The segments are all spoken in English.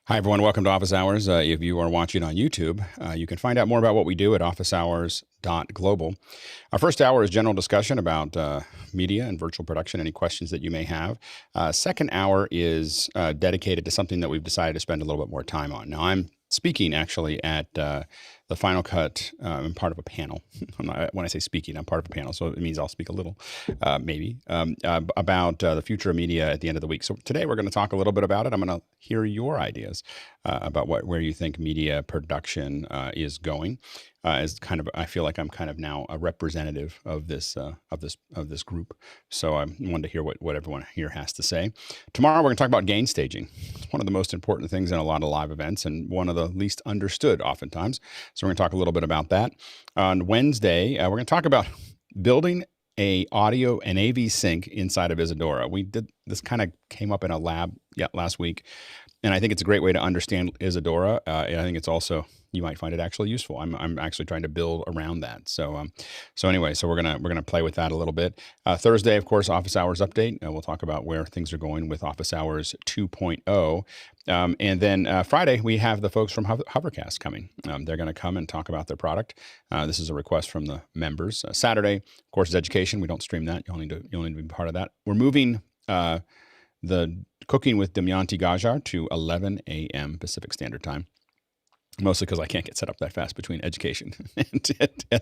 Hi, everyone. Welcome to Office Hours. If you are watching on YouTube, you can find out more about what we do at officehours.global. Our first hour is general discussion about media and virtual production, any questions that you may have. Second hour is dedicated to something that we've decided to spend a little bit more time on. Now, I'm speaking actually at the Final Cut. I'm part of a panel. When I say speaking, I'm part of a panel, so it means I'll speak a little, maybe, about the future of media at the end of the week. So today we're going to talk a little bit about it. I'm going to hear your ideas about where you think media production is going. As kind of, I feel like I'm kind of now a representative of this group. So I wanted to hear what everyone here has to say. Tomorrow we're going to talk about gain staging. It's one of the most important things in a lot of live events and one of the least understood oftentimes. So we're going to talk a little bit about that. On Wednesday, we're going to talk about building a audio and AV sync inside of Isadora. We did this, kind of came up in a lab last week, and I think it's a great way to understand Isadora. And I think it's also, you might find it actually useful. I'm actually trying to build around that. So anyway, so we're gonna play with that a little bit. Thursday, of course, Office Hours update. We'll talk about where things are going with Office Hours 2.0. And then Friday, we have the folks from Hovercast coming. They're going to come and talk about their product. This is a request from the members. Saturday, of course, is education. We don't stream that. You'll need to be part of that. We're moving the Cooking with Damayanti Gajar to 11 a.m. Pacific Standard Time. Mostly because I can't get set up that fast between education and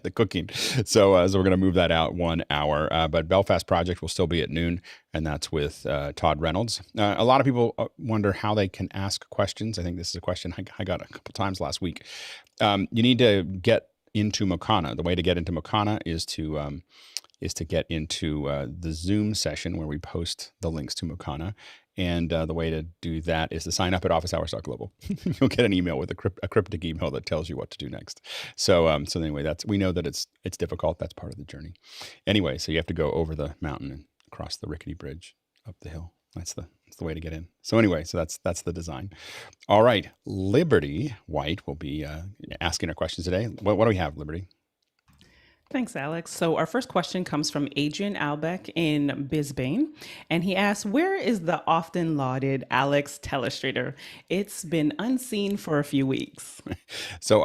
the cooking. So we're going to move that out 1 hour. But Belfast Project will still be at noon, and that's with Todd Reynolds. A lot of people wonder how they can ask questions. I think this is a question I got a couple times last week. You need to get into Mokana. The way to get into Mokana is to get into the Zoom session where we post the links to Mokana. And the way to do that is to sign up at officehours.global. You'll get an email with a cryptic email that tells you what to do next. So anyway, we know that it's difficult. That's part of the journey. Anyway, so you have to go over the mountain and cross the rickety bridge up the hill. That's the way to get in. So anyway, so that's the design. All right, Liberty White will be asking our questions today. What do we have, Liberty? Thanks, Alex. So our first question comes from Adrian Albeck in Bisbane, and he asks, where is the often lauded Alex Telestrator? It's been unseen for a few weeks. So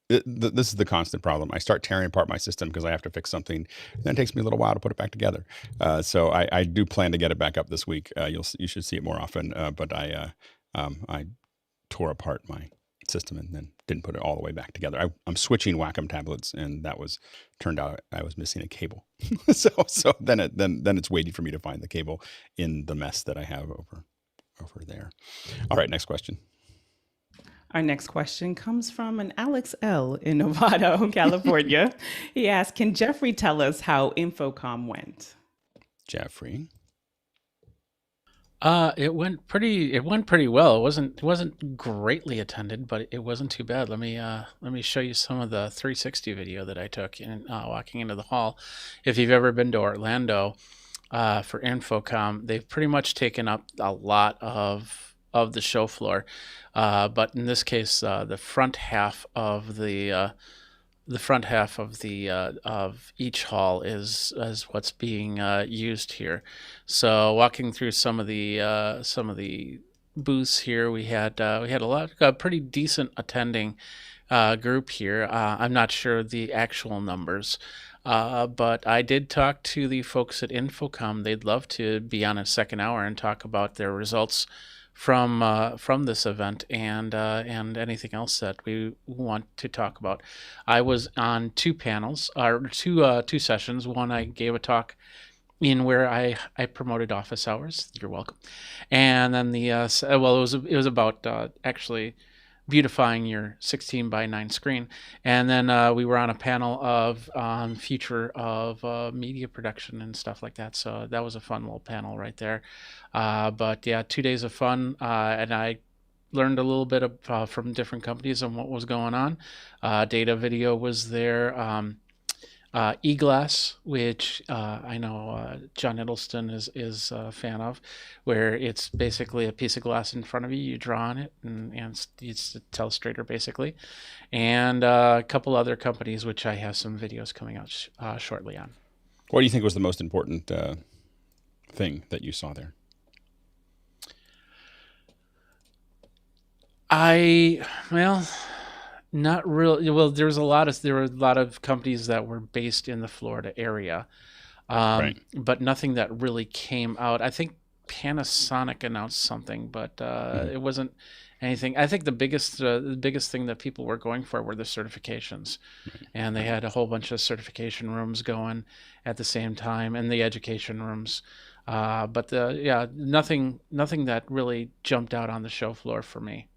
this is the constant problem. I start tearing apart my system because I have to fix something. Then it takes me a little while to put it back together. So I do plan to get it back up this week. You should see it more often. But I tore apart my system and then didn't put it all the way back together. I'm switching Wacom tablets, and turned out I was missing a cable. so then it's waiting for me to find the cable in the mess that I have over there. All right, next question. Our next question comes from an Alex L. in Novato, California. He asks, can Jeffrey tell us how InfoComm went? Jeffrey. It went pretty well. It wasn't greatly attended, but it wasn't too bad. Let me show you some of the 360 video that I took in walking into the hall. If you've ever been to Orlando for InfoComm, they've pretty much taken up a lot of the show floor. But in this case, the front half of of each hall is what's being used here. So walking through some of the booths here, we had a pretty decent attending group here. I'm not sure the actual numbers, but I did talk to the folks at InfoComm. They'd love to be on a second hour and talk about their results from this event and anything else that we want to talk about. I was on two panels or two sessions. One, I gave a talk in where I promoted Office Hours. You're welcome. And then it was about actually beautifying your 16:9 screen. And then we were on a panel on future of media production and stuff like that. So that was a fun little panel right there. But yeah, 2 days of fun. And I learned a little bit from different companies on what was going on. Data Video was there. E-Glass, which I know John Hiddleston is a fan of, where it's basically a piece of glass in front of you. You draw on it, and it's a Telestrator basically, and a couple other companies, which I have some videos coming out shortly on. What do you think was the most important thing that you saw there? Well, not really. Well, there were a lot of companies that were based in the Florida area, Right. but nothing that really came out. I think Panasonic announced something, but Hmm. it wasn't anything. I think the biggest thing that people were going for were the certifications, and they Right. had a whole bunch of certification rooms going at the same time, and the education rooms. But yeah, nothing that really jumped out on the show floor for me.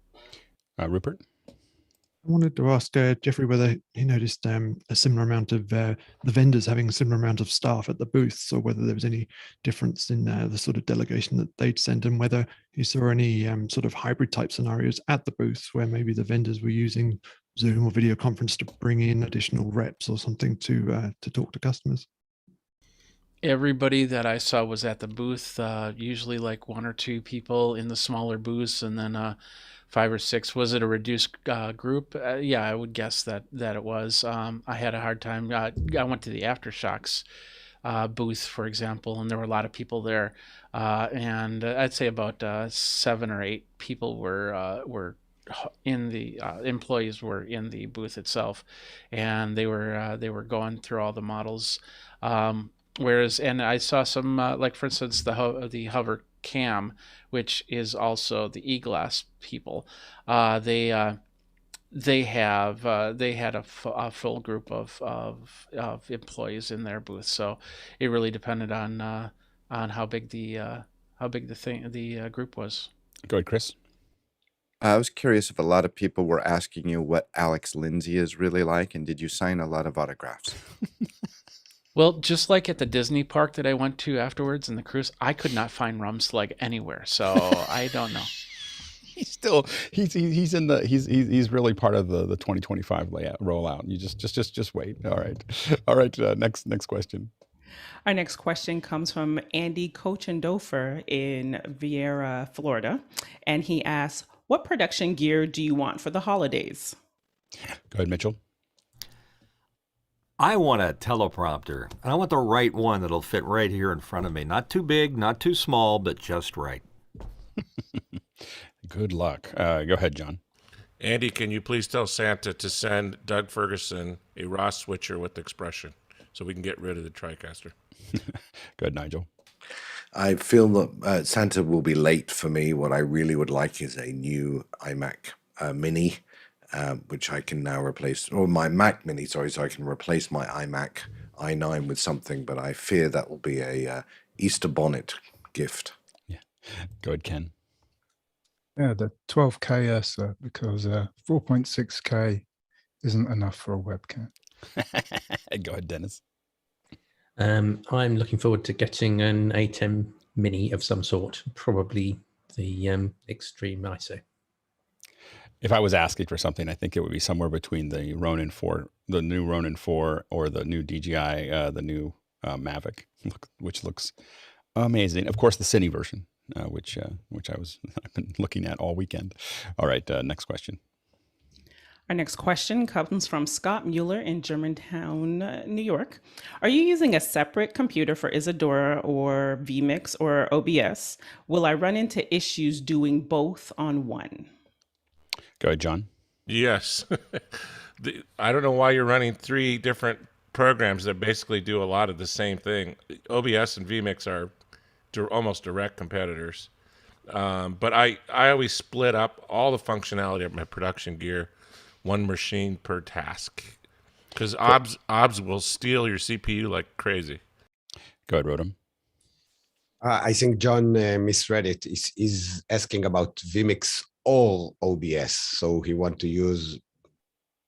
Rupert? I wanted to ask Jeffrey whether he noticed a similar amount of the vendors having a similar amount of staff at the booths, or whether there was any difference in the sort of delegation that they'd send, and whether you saw any sort of hybrid type scenarios at the booths where maybe the vendors were using Zoom or video conference to bring in additional reps or something to talk to customers. Everybody that I saw was at the booth, usually like one or two people in the smaller booths, and then 5 or 6. Was it a reduced group? Yeah, I would guess that it was. I had a hard time. I went to the Aftershocks booth, for example, and there were a lot of people there, and I'd say about 7 or 8 people were in the employees were in the booth itself, and they were going through all the models. Whereas, and I saw some like for instance the hover cam, which is also the e-glass people. They had a full group of employees in their booth, so it really depended on how big the group was. Go ahead, Chris. I was curious if a lot of people were asking you what Alex Lindsay is really like, and did you sign a lot of autographs? Well, just like at the Disney park that I went to afterwards in the cruise, I could not find Rumslug anywhere, so I don't know. He's really part of the 2025 rollout. You just wait. All right. All right. Next question. Our next question comes from Andy Cochendofer in Vieira, Florida. And he asks, what production gear do you want for the holidays? Go ahead, Mitchell. I want a teleprompter, and I want the right one that'll fit right here in front of me. Not too big, not too small, but just right. Good luck. Go ahead, John. Andy, can you please tell Santa to send Doug Ferguson a raw switcher with expression so we can get rid of the TriCaster? Go ahead, Nigel. I feel that Santa will be late for me. What I really would like is a new iMac Mini, which I can now replace, or my Mac Mini, sorry, so I can replace my iMac i9 with something, but I fear that will be a Easter bonnet gift. Yeah. Go ahead, Ken. Yeah, the 12K because 4.6K isn't enough for a webcam. Go ahead, Dennis. I'm looking forward to getting an ATEM Mini of some sort, probably the Extreme ISO. If I was asking for something, I think it would be somewhere between the Ronin 4, the new Ronin 4, or the new DJI, the new Mavic, which looks amazing. Of course, the Cine version, which I've been looking at all weekend. All right, next question. Our next question comes from Scott Mueller in Germantown, New York. Are you using a separate computer for Isadora or vMix or OBS? Will I run into issues doing both on one? Go ahead, John. Yes. I don't know why you're running 3 different programs that basically do a lot of the same thing. OBS and vMix are almost direct competitors. But I always split up all the functionality of my production gear, one machine per task, because OBS will steal your CPU like crazy. Go ahead, Rodham. I think John misread it. He's asking about vMix or OBS, so he want to use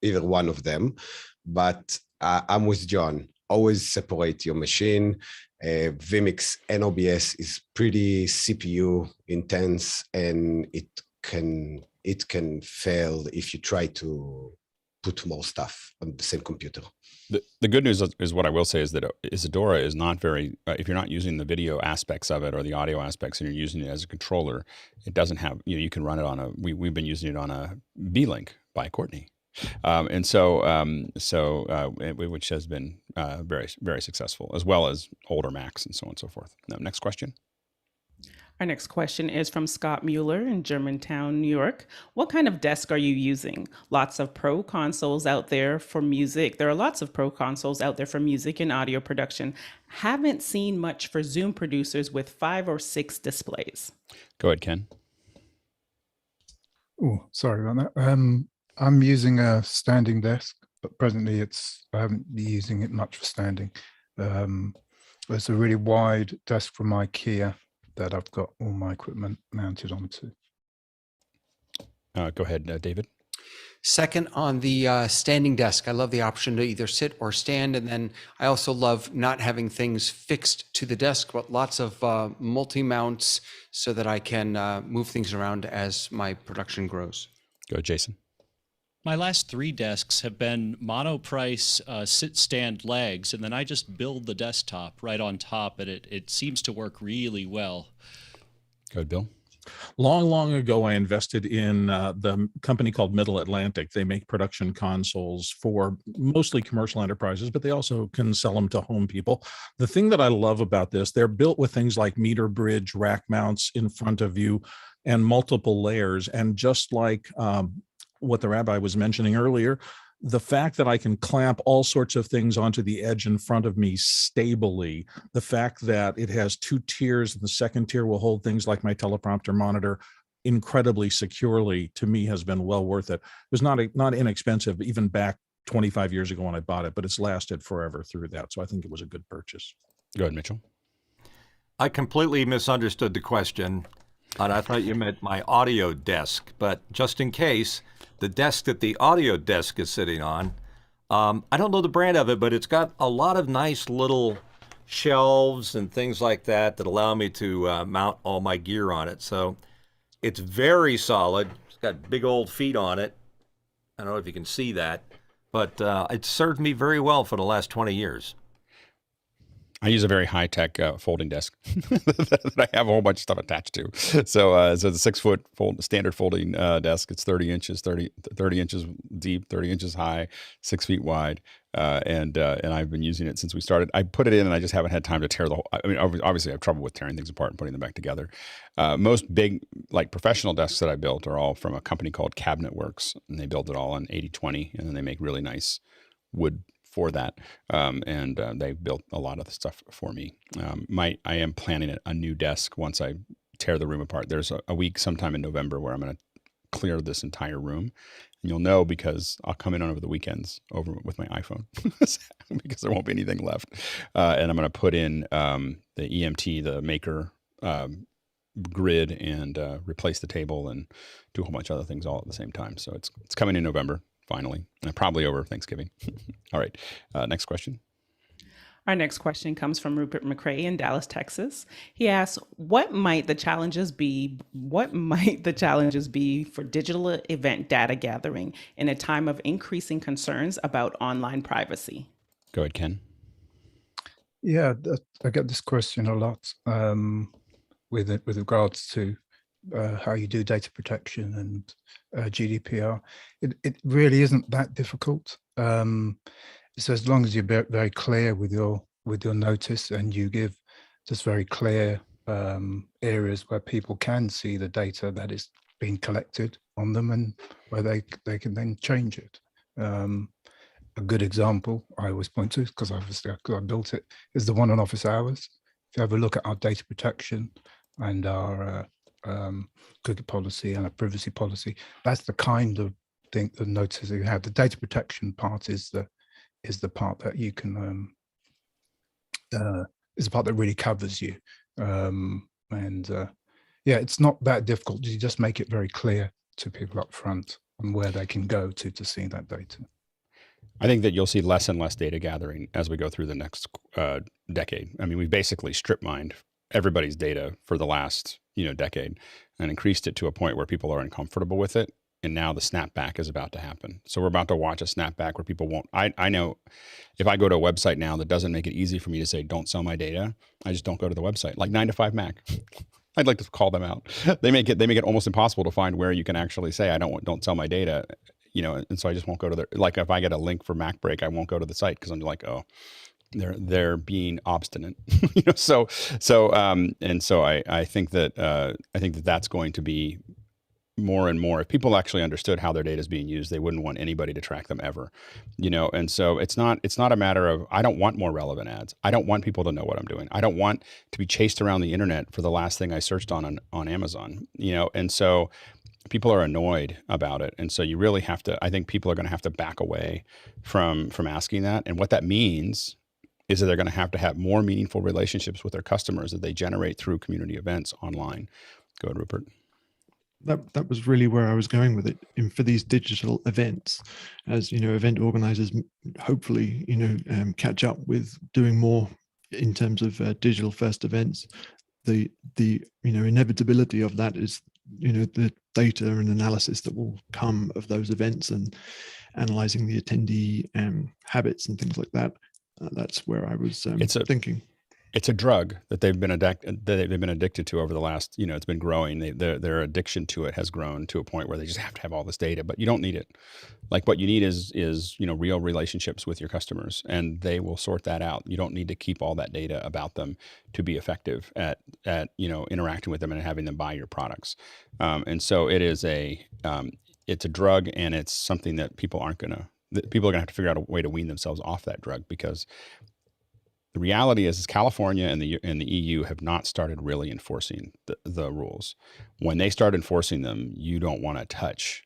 either one of them. But I'm with John. Always separate your machine. vMix and OBS is pretty CPU intense, and it can fail if you try to put more stuff on the same computer. The good news is what I will say is that Isadora is not very, if you're not using the video aspects of it or the audio aspects and you're using it as a controller, it doesn't have, you can run it on we've been using it on a B-Link by Courtney. Which has been very, very successful, as well as older Macs and so on and so forth. Now, next question. Our next question is from Scott Mueller in Germantown, New York. What kind of desk are you using? Lots of pro consoles out there for music. There are lots of pro consoles out there for music and audio production. Haven't seen much for Zoom producers with 5 or 6 displays. Go ahead, Ken. Oh, sorry about that. I'm using a standing desk, but presently I haven't been using it much for standing. It's a really wide desk from IKEA that I've got all my equipment mounted onto. Go ahead, David. Second, on the standing desk, I love the option to either sit or stand. And then I also love not having things fixed to the desk, but lots of multi-mounts so that I can move things around as my production grows. Go, Jason. My last 3 desks have been monoprice sit-stand legs, and then I just build the desktop right on top, and it seems to work really well. Go ahead, Bill. Long ago, I invested in the company called Middle Atlantic. They make production consoles for mostly commercial enterprises, but they also can sell them to home people. The thing that I love about this, they're built with things like meter bridge, rack mounts in front of you, and multiple layers. And just like what the rabbi was mentioning earlier, the fact that I can clamp all sorts of things onto the edge in front of me stably, the fact that it has 2 tiers, and the second tier will hold things like my teleprompter monitor incredibly securely, to me has been well worth it. It was not inexpensive, even back 25 years ago when I bought it, but it's lasted forever through that. So I think it was a good purchase. Go ahead, Mitchell. I completely misunderstood the question, and I thought you meant my audio desk, but just in case, the desk that the audio desk is sitting on, I don't know the brand of it, but it's got a lot of nice little shelves and things like that allow me to mount all my gear on it. So it's very solid. It's got big old feet on it. I don't know if you can see that, but it served me very well for the last 20 years. I use a very high-tech folding desk that I have a whole bunch of stuff attached to. So it's a 6-foot standard folding desk. It's 30 inches deep, 30 inches high, 6 feet wide, and I've been using it since we started. I put it in, and I just haven't had time to tear the whole. I mean, obviously, I have trouble with tearing things apart and putting them back together. Most big, like professional desks that I built are all from a company called Cabinet Works, and they build it all on 80/20, and then they make really nice wood for that, and they built a lot of the stuff for me. I am planning a new desk once I tear the room apart. There's a week sometime in November where I'm going to clear this entire room, and you'll know because I'll come in on over the weekends over with my iPhone because there won't be anything left, and I'm going to put in the EMT, the maker grid, and replace the table and do a whole bunch of other things all at the same time. So it's coming in November. Finally, probably over Thanksgiving. All right, next question. Our next question comes from Rupert McCrae in Dallas, Texas. He asks, what might the challenges be for digital event data gathering in a time of increasing concerns about online privacy? Go ahead, Ken. Yeah, I get this question a lot with regards to how you do data protection and GDPR. It really isn't that difficult. So as long as you're very clear with your notice, and you give just very clear areas where people can see the data that is being collected on them, and where they can then change it. A good example I always point to, because obviously I built it, is the one on office hours. If you have a look at our data protection and our cookie policy and a privacy policy, that's the kind of thing, the notice that you have. The data protection part is the part that you can is the part that really covers you. Yeah, it's not that difficult. You just make it very clear to people up front and where they can go to see that data. I think that you'll see less and less data gathering as we go through the next decade. I mean, we've basically strip mined everybody's data for the last decade and increased it to a point where people are uncomfortable with it. And now the snapback is about to happen. So we're about to watch a snapback where people won't. I know if I go to a website now that doesn't make it easy for me to say, don't sell my data, I just don't go to the website. Like 9to5Mac. I'd like to call them out. They make it almost impossible to find where you can actually say, don't sell my data. And so I just won't go to like if I get a link for MacBreak, I won't go to the site because I'm like, oh, they're being obstinate. You know, so I think that that's going to be more and more. If people actually understood how their data is being used, they wouldn't want anybody to track them ever, you know. And so it's not a matter of, I don't want more relevant ads. I don't want people to know what I'm doing. I don't want to be chased around the internet for the last thing I searched on Amazon, you know. And so people are annoyed about it. And so you really have to, I think people are going to have to back away from asking that. And what that means is that they're going to have more meaningful relationships with their customers that they generate through community events online. Go ahead, Rupert. That was really where I was going with it. And for these digital events, as you know, event organizers hopefully, you know, catch up with doing more in terms of digital first events. The you know, inevitability of that is, you know, the data and analysis that will come of those events and analyzing the attendee habits and things like that. That's where I was thinking. It's a drug that they've been addicted to over the last, you know, it's been growing. Their addiction to it has grown to a point where they just have to have all this data, but you don't need it. Like, what you need is, you know, real relationships with your customers, and they will sort that out. You don't need to keep all that data about them to be effective at you know, interacting with them and having them buy your products. And so it's a drug, and it's something that people are going to have to figure out a way to wean themselves off that drug, because the reality is California and the EU have not started really enforcing the rules. When they start enforcing them, you don't want to touch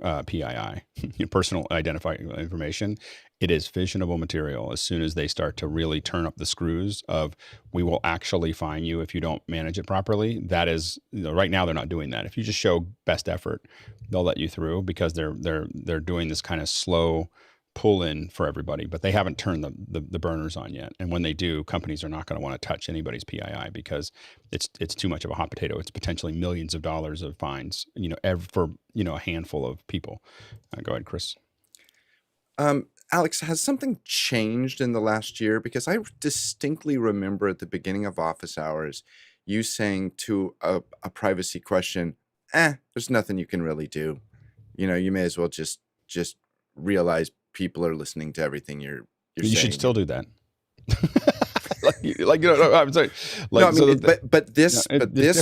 PII, personal identifying information. It is fissionable material. As soon as they start to really turn up the screws of, we will actually fine you if you don't manage it properly. That is, you know, right now they're not doing that. If you just show best effort, they'll let you through, because they're doing this kind of slow pull in for everybody, but they haven't turned the burners on yet. And when they do, companies are not going to want to touch anybody's PII, because it's too much of a hot potato. It's potentially millions of dollars of fines, you know, for, you know, a handful of people. Go ahead, Chris. Alex, has something changed in the last year? Because I distinctly remember at the beginning of office hours, you saying to a privacy question, there's nothing you can really do. You know, you may as well just realize people are listening to everything you're saying. You should still do that. like you know, I'm sorry. Like, no, I mean, so but this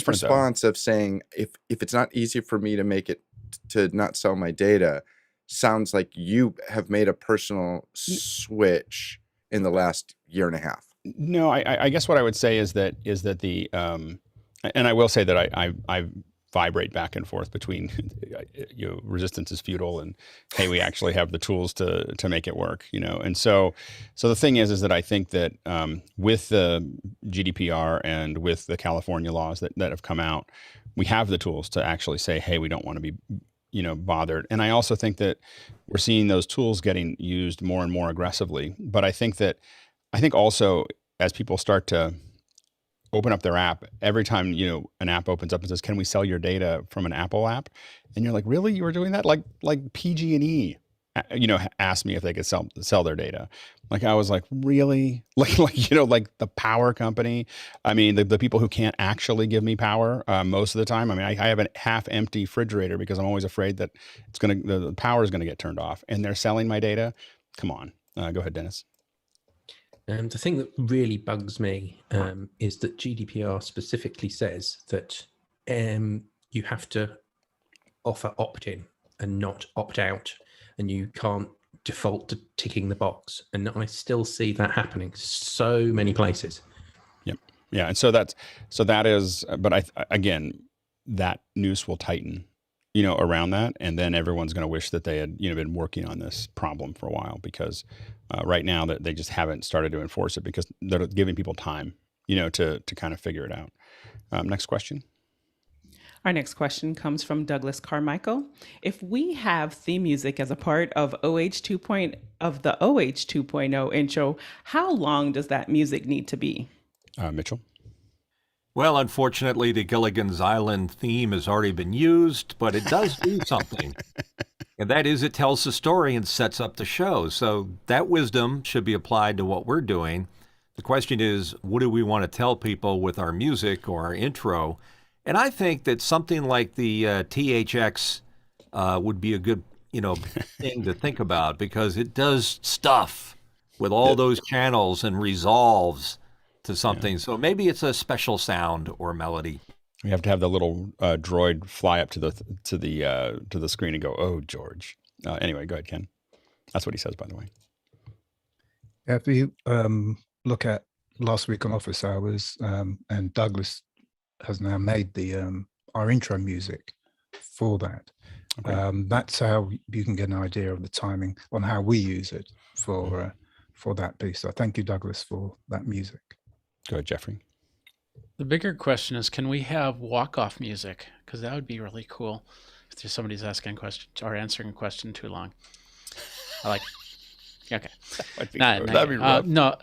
response though. of saying, if it's not easy for me to make it to not sell my data, sounds like you have made a personal switch in the last year and a half. No, I guess what I would say is that the and I will say that I vibrate back and forth between, you know, resistance is futile and, hey, we actually have the tools to make it work, you know. And so the thing is that I think that with the GDPR and with the California laws that have come out, we have the tools to actually say, hey, we don't want to be, you know, bothered. And I also think that we're seeing those tools getting used more and more aggressively. But I think also, as people start to open up their app, every time, you know, an app opens up and says, can we sell your data from an Apple app? And you're like, really? You were doing that? Like PG&E, you know, asked me if they could sell their data. Like, I was like, really? Like, you know, like the power company. I mean, the people who can't actually give me power most of the time. I mean, I have a half empty refrigerator because I'm always afraid that the power is going to get turned off, and they're selling my data. Come on. Go ahead, Dennis. The thing that really bugs me is that GDPR specifically says that you have to offer opt-in and not opt-out, and you can't default to ticking the box. And I still see that happening so many places. Yep. Yeah. And so that is, but again, that noose will tighten, you know, around that. And then everyone's going to wish that they had, you know, been working on this problem for a while, because right now that they just haven't started to enforce it, because they're giving people time, you know, to kind of figure it out. Next question. Our next question comes from Douglas Carmichael. If we have theme music as a part of the OH 2.0 intro, how long does that music need to be? Mitchell. Well, unfortunately, the Gilligan's Island theme has already been used, but it does do something. And that is, it tells the story and sets up the show. So that wisdom should be applied to what we're doing. The question is, what do we want to tell people with our music or our intro? And I think that something like the THX would be a good, you know, thing to think about, because it does stuff with all those channels and resolves to something. So maybe it's a special sound or melody. We have to have the little droid fly up to the screen and go, "Oh, George." Anyway, go ahead, Ken. That's what he says, by the way. If you look at last week on Office Hours, and Douglas has now made the our intro music for that. Okay. That's how you can get an idea of the timing on how we use it for that piece. So thank you, Douglas, for that music. Go ahead, Jeffrey. The bigger question is, can we have walk-off music? Because that would be really cool if there's somebody's asking a question or answering a question too long. I like. Okay. That'd be rough. No.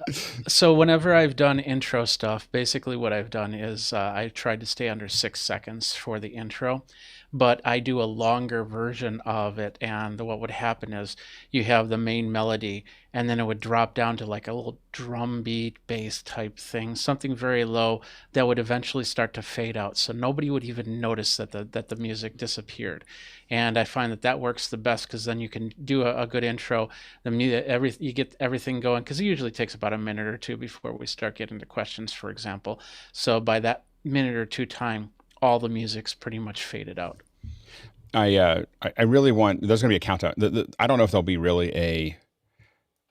So whenever I've done intro stuff, basically what I've done is I tried to stay under 6 seconds for the intro, but I do a longer version of it. And what would happen is you have the main melody, and then it would drop down to like a little drum beat bass type thing, something very low that would eventually start to fade out. So nobody would even notice that the music disappeared. And I find that works the best, because then you can do a good intro. You get everything going, because it usually takes about a minute or two before we start getting to questions, for example. So by that minute or two time, all the music's pretty much faded out. I really want. There's going to be a countdown. I don't know if there'll be really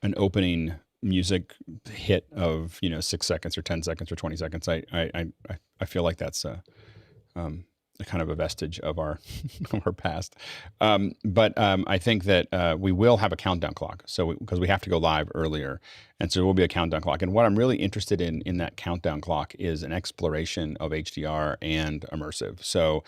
an opening music hit of 6 seconds or 10 seconds or 20 seconds. I feel like that's a kind of a vestige of our past. But I think that we will have a countdown clock. So because we have to go live earlier, and so there will be a countdown clock. And what I'm really interested in that countdown clock is an exploration of HDR and immersive. So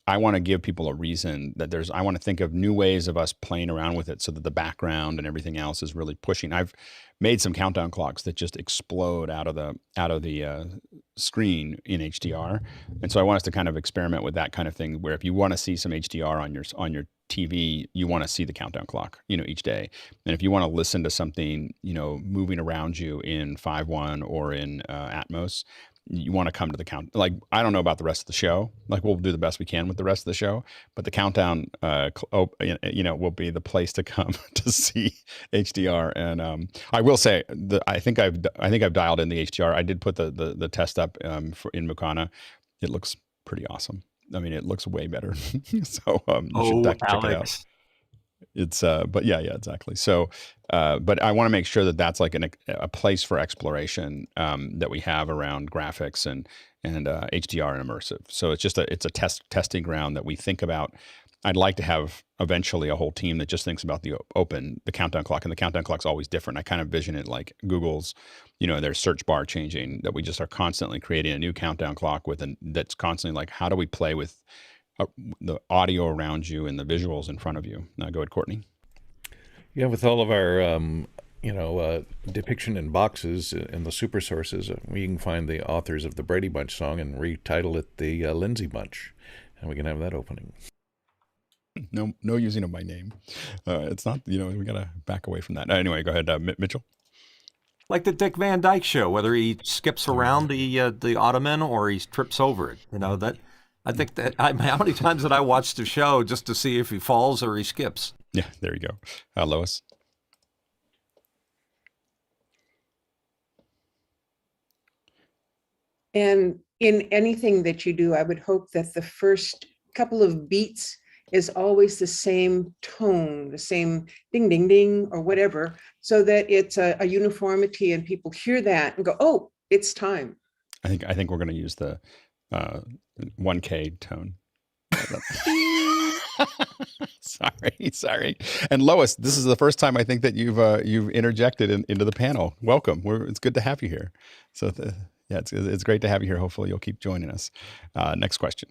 I want to give people a reason that I want to think of new ways of us playing around with it, so that the background and everything else is really pushing. I've made some countdown clocks that just explode out of the screen in HDR. And so I want us to kind of experiment with that kind of thing, where if you want to see some HDR on your TV, you want to see the countdown clock, each day. And if you want to listen to something, moving around you in 5.1 or in Atmos, you want to come to the count. Like, I don't know about the rest of the show. Like, we'll do the best we can with the rest of the show, but the countdown, will be the place to come to see HDR. And I will say that I think I've dialed in the HDR. I did put the test up in Mukana. It looks pretty awesome. I mean, it looks way better. So you should check it out. It's but yeah, exactly. So but I want to make sure that that's like a place for exploration that we have around graphics and HDR and immersive. So it's just a testing ground that we think about. I'd like to have eventually a whole team that just thinks about the countdown clock, and the countdown clock's always different. I kind of vision it like Google's, their search bar changing, that we just are constantly creating a new countdown clock that's constantly like, how do we play with the audio around you and the visuals in front of you. Now go ahead, Courtney. Yeah, with all of our, depiction in boxes in the super sources, we can find the authors of the Brady Bunch song and retitle it the Lindsay Bunch, and we can have that opening. No using of my name. It's not, we got to back away from that. Anyway, go ahead, Mitchell. Like the Dick Van Dyke Show, whether he skips around the ottoman or he trips over it, that. I think that how many times did I watch the show just to see if he falls or he skips? Yeah, there you go. Lois? And in anything that you do, I would hope that the first couple of beats is always the same tone, the same ding, ding, ding, or whatever, so that it's a uniformity and people hear that and go, oh, it's time. I think we're going to use the 1K tone. Sorry. And Lois, this is the first time I think that you've interjected into the panel. Welcome. It's good to have you here. So it's great to have you here. Hopefully you'll keep joining us. Next question.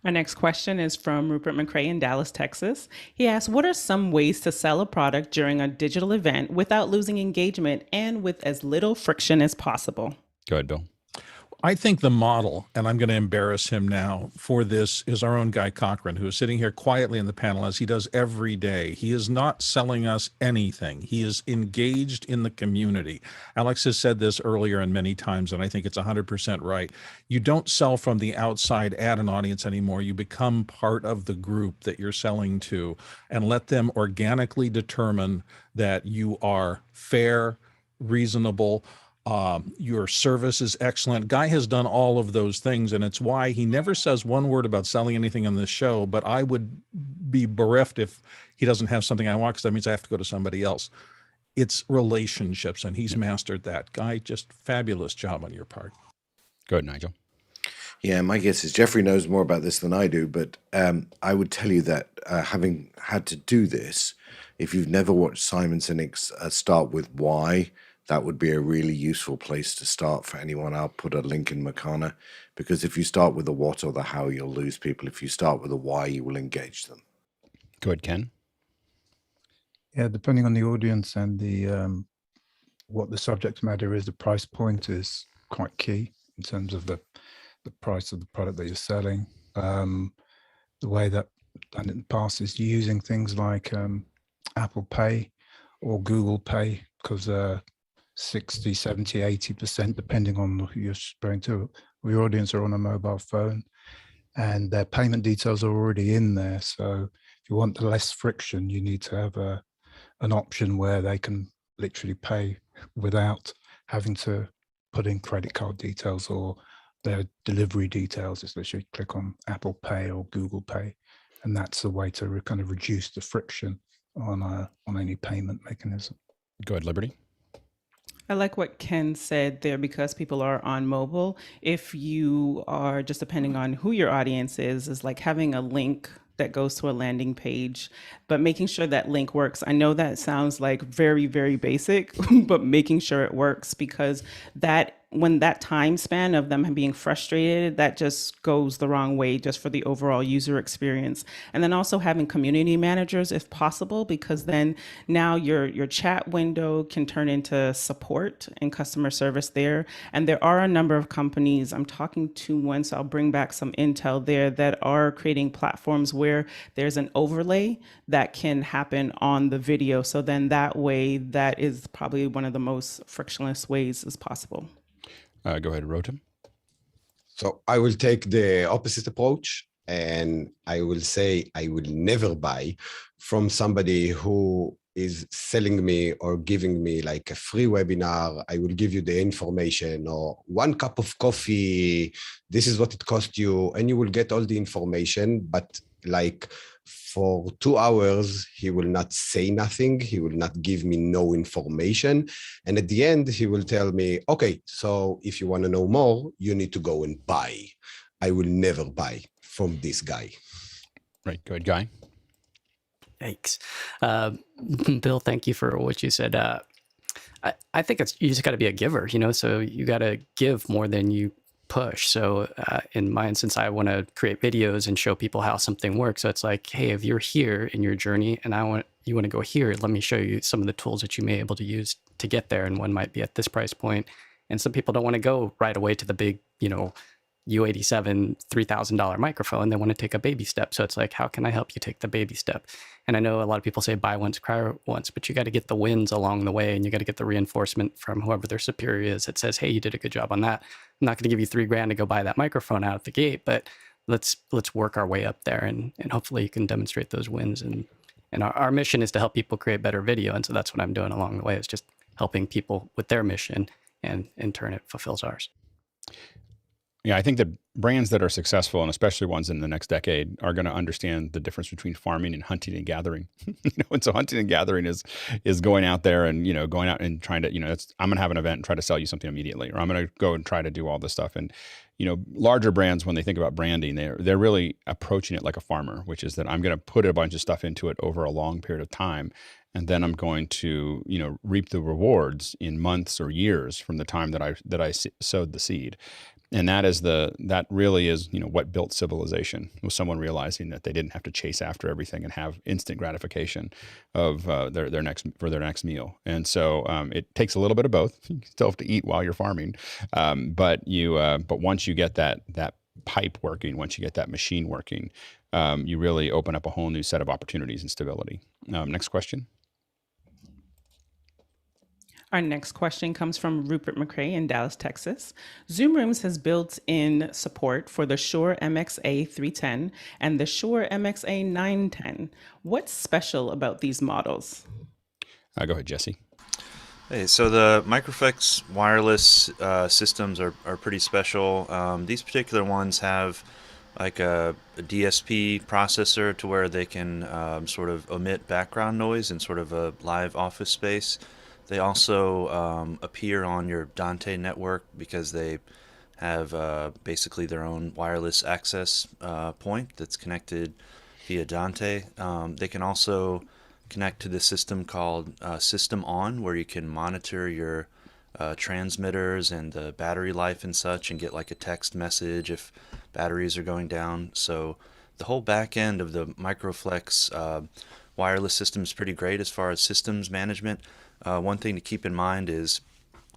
Our next question is from Rupert McCrae in Dallas, Texas. He asks, what are some ways to sell a product during a digital event without losing engagement and with as little friction as possible? Go ahead, Bill. I think the model, and I'm going to embarrass him now for this, is our own Guy Cochran, who is sitting here quietly in the panel as he does every day. He is not selling us anything. He is engaged in the community. Alex has said this earlier and many times, and I think it's 100% right. You don't sell from the outside at an audience anymore. You become part of the group that you're selling to and let them organically determine that you are fair, reasonable, your service is excellent. Guy has done all of those things, and it's why he never says one word about selling anything on this show, but I would be bereft if he doesn't have something I want, because that means I have to go to somebody else. It's relationships, and he's mastered that. Guy, just fabulous job on your part. Go ahead, Nigel. Yeah, my guess is Jeffrey knows more about this than I do, but I would tell you that having had to do this, if you've never watched Simon Sinek's Start With Why, that would be a really useful place to start for anyone. I'll put a link in Makana, because if you start with the what or the how, you'll lose people. If you start with the why, you will engage them. Go ahead, Ken. Yeah, depending on the audience and the what the subject matter is, the price point is quite key in terms of the price of the product that you're selling. The way that done in the past is using things like Apple Pay or Google Pay, because 60, 70, 80%, depending on who you're spraying to, your audience are on a mobile phone and their payment details are already in there. So if you want the less friction, you need to have an option where they can literally pay without having to put in credit card details or their delivery details. It's literally click on Apple Pay or Google Pay, and that's a way to kind of reduce the friction on any payment mechanism. Go ahead, Liberty. I like what Ken said there, because people are on mobile. If you are just depending on who your audience is like having a link that goes to a landing page, but making sure that link works. I know that sounds like very, very basic, but making sure it works, because that when that time span of them being frustrated, that just goes the wrong way just for the overall user experience. And then also having community managers if possible, because then now your chat window can turn into support and customer service there. And there are a number of companies, I'm talking to one, so I'll bring back some intel there, that are creating platforms where there's an overlay that can happen on the video. So then that way, that is probably one of the most frictionless ways as possible. Go ahead, Rotem. So I will take the opposite approach, and I will say I will never buy from somebody who is selling me or giving me like a free webinar. I will give you the information, or 1 cup of coffee, this is what it cost you, and you will get all the information. But like for 2 hours, he will not say nothing. He will not give me no information. And at the end, he will tell me, okay, so if you want to know more, you need to go and buy. I will never buy from this guy. Right. Go ahead, Guy. Yikes. Bill, thank you for what you said. I think you just got to be a giver, so you got to give more than you push. So in my instance, I want to create videos and show people how something works. So it's like, hey, if you're here in your journey and you want to go here, let me show you some of the tools that you may be able to use to get there. And one might be at this price point. And some people don't want to go right away to the big, U87 $3,000 microphone. They want to take a baby step. So it's like, how can I help you take the baby step? And I know a lot of people say buy once, cry once, but you got to get the wins along the way, and you got to get the reinforcement from whoever their superior is that says, hey, you did a good job on that. I'm not going to give you $3,000 to go buy that microphone out of the gate, but let's work our way up there, and hopefully you can demonstrate those wins. And our mission is to help people create better video. And so that's what I'm doing along the way, is just helping people with their mission, and in turn it fulfills ours. Yeah, I think that brands that are successful, and especially ones in the next decade, are going to understand the difference between farming and hunting and gathering. And so hunting and gathering is going out there and going out and trying to I'm going to have an event and try to sell you something immediately, or I'm going to go and try to do all this stuff. And larger brands, when they think about branding, they're really approaching it like a farmer, which is that I'm going to put a bunch of stuff into it over a long period of time, and then I'm going to reap the rewards in months or years from the time that I sowed the seed. And that really is, what built civilization, was someone realizing that they didn't have to chase after everything and have instant gratification of their next meal. And so it takes a little bit of both. You still have to eat while you're farming, but once you get that pipe working, once you get that machine working, you really open up a whole new set of opportunities and stability. Next question. Our next question comes from Rupert McCrae in Dallas, Texas. Zoom Rooms has built-in support for the Shure MXA-310 and the Shure MXA-910. What's special about these models? Go ahead, Jesse. Hey, so the Microflex wireless systems are pretty special. These particular ones have like a DSP processor to where they can sort of omit background noise in sort of a live office space. They also appear on your Dante network because they have basically their own wireless access point that's connected via Dante. They can also connect to the system called System On, where you can monitor your transmitters and the battery life and such, and get like a text message if batteries are going down. So the whole back end of the Microflex wireless system is pretty great as far as systems management. One thing to keep in mind is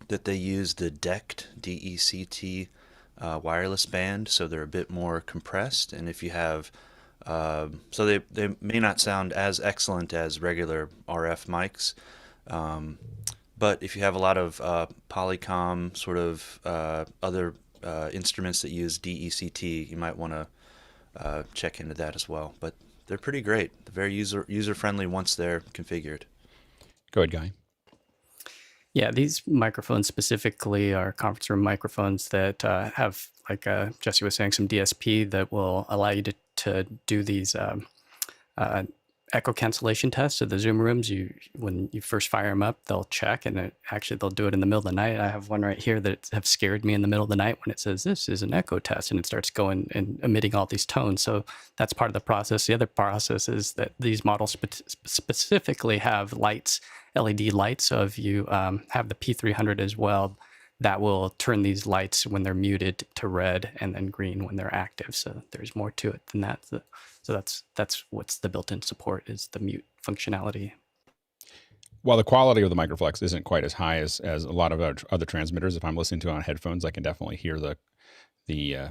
that they use the DECT, D-E-C-T wireless band, so they're a bit more compressed. And if you have, so they may not sound as excellent as regular RF mics, but if you have a lot of Polycom sort of other instruments that use DECT, you might want to check into that as well. But they're pretty great. They're very user-friendly once they're configured. Go ahead, Guy. Yeah, these microphones specifically are conference room microphones that have, like Jesse was saying, some DSP that will allow you to do these echo cancellation tests of the Zoom rooms. When you first fire them up, they'll check, and they'll do it in the middle of the night. I have one right here that have scared me in the middle of the night when it says this is an echo test, and it starts going and emitting all these tones. So that's part of the process. The other process is that these models specifically have lights, LED lights. So if you have the P300 as well, that will turn these lights when they're muted to red and then green when they're active. So there's more to it than that. So that's what's the built-in support, is the mute functionality. While the quality of the Microflex isn't quite as high as a lot of other transmitters, if I'm listening to it on headphones, I can definitely hear the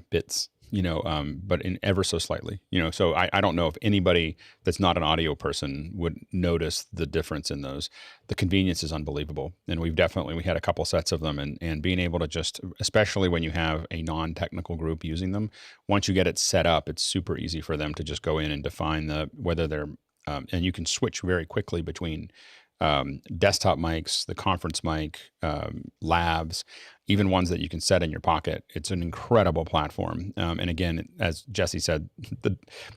bits, but in ever so slightly, so I don't know if anybody that's not an audio person would notice the difference in those. The convenience is unbelievable. And we had a couple sets of them, and being able to just, especially when you have a non-technical group using them, once you get it set up, it's super easy for them to just go in and define whether they're, and you can switch very quickly between desktop mics, the conference mic, labs, even ones that you can set in your pocket. It's an incredible platform. And again, as Jesse said,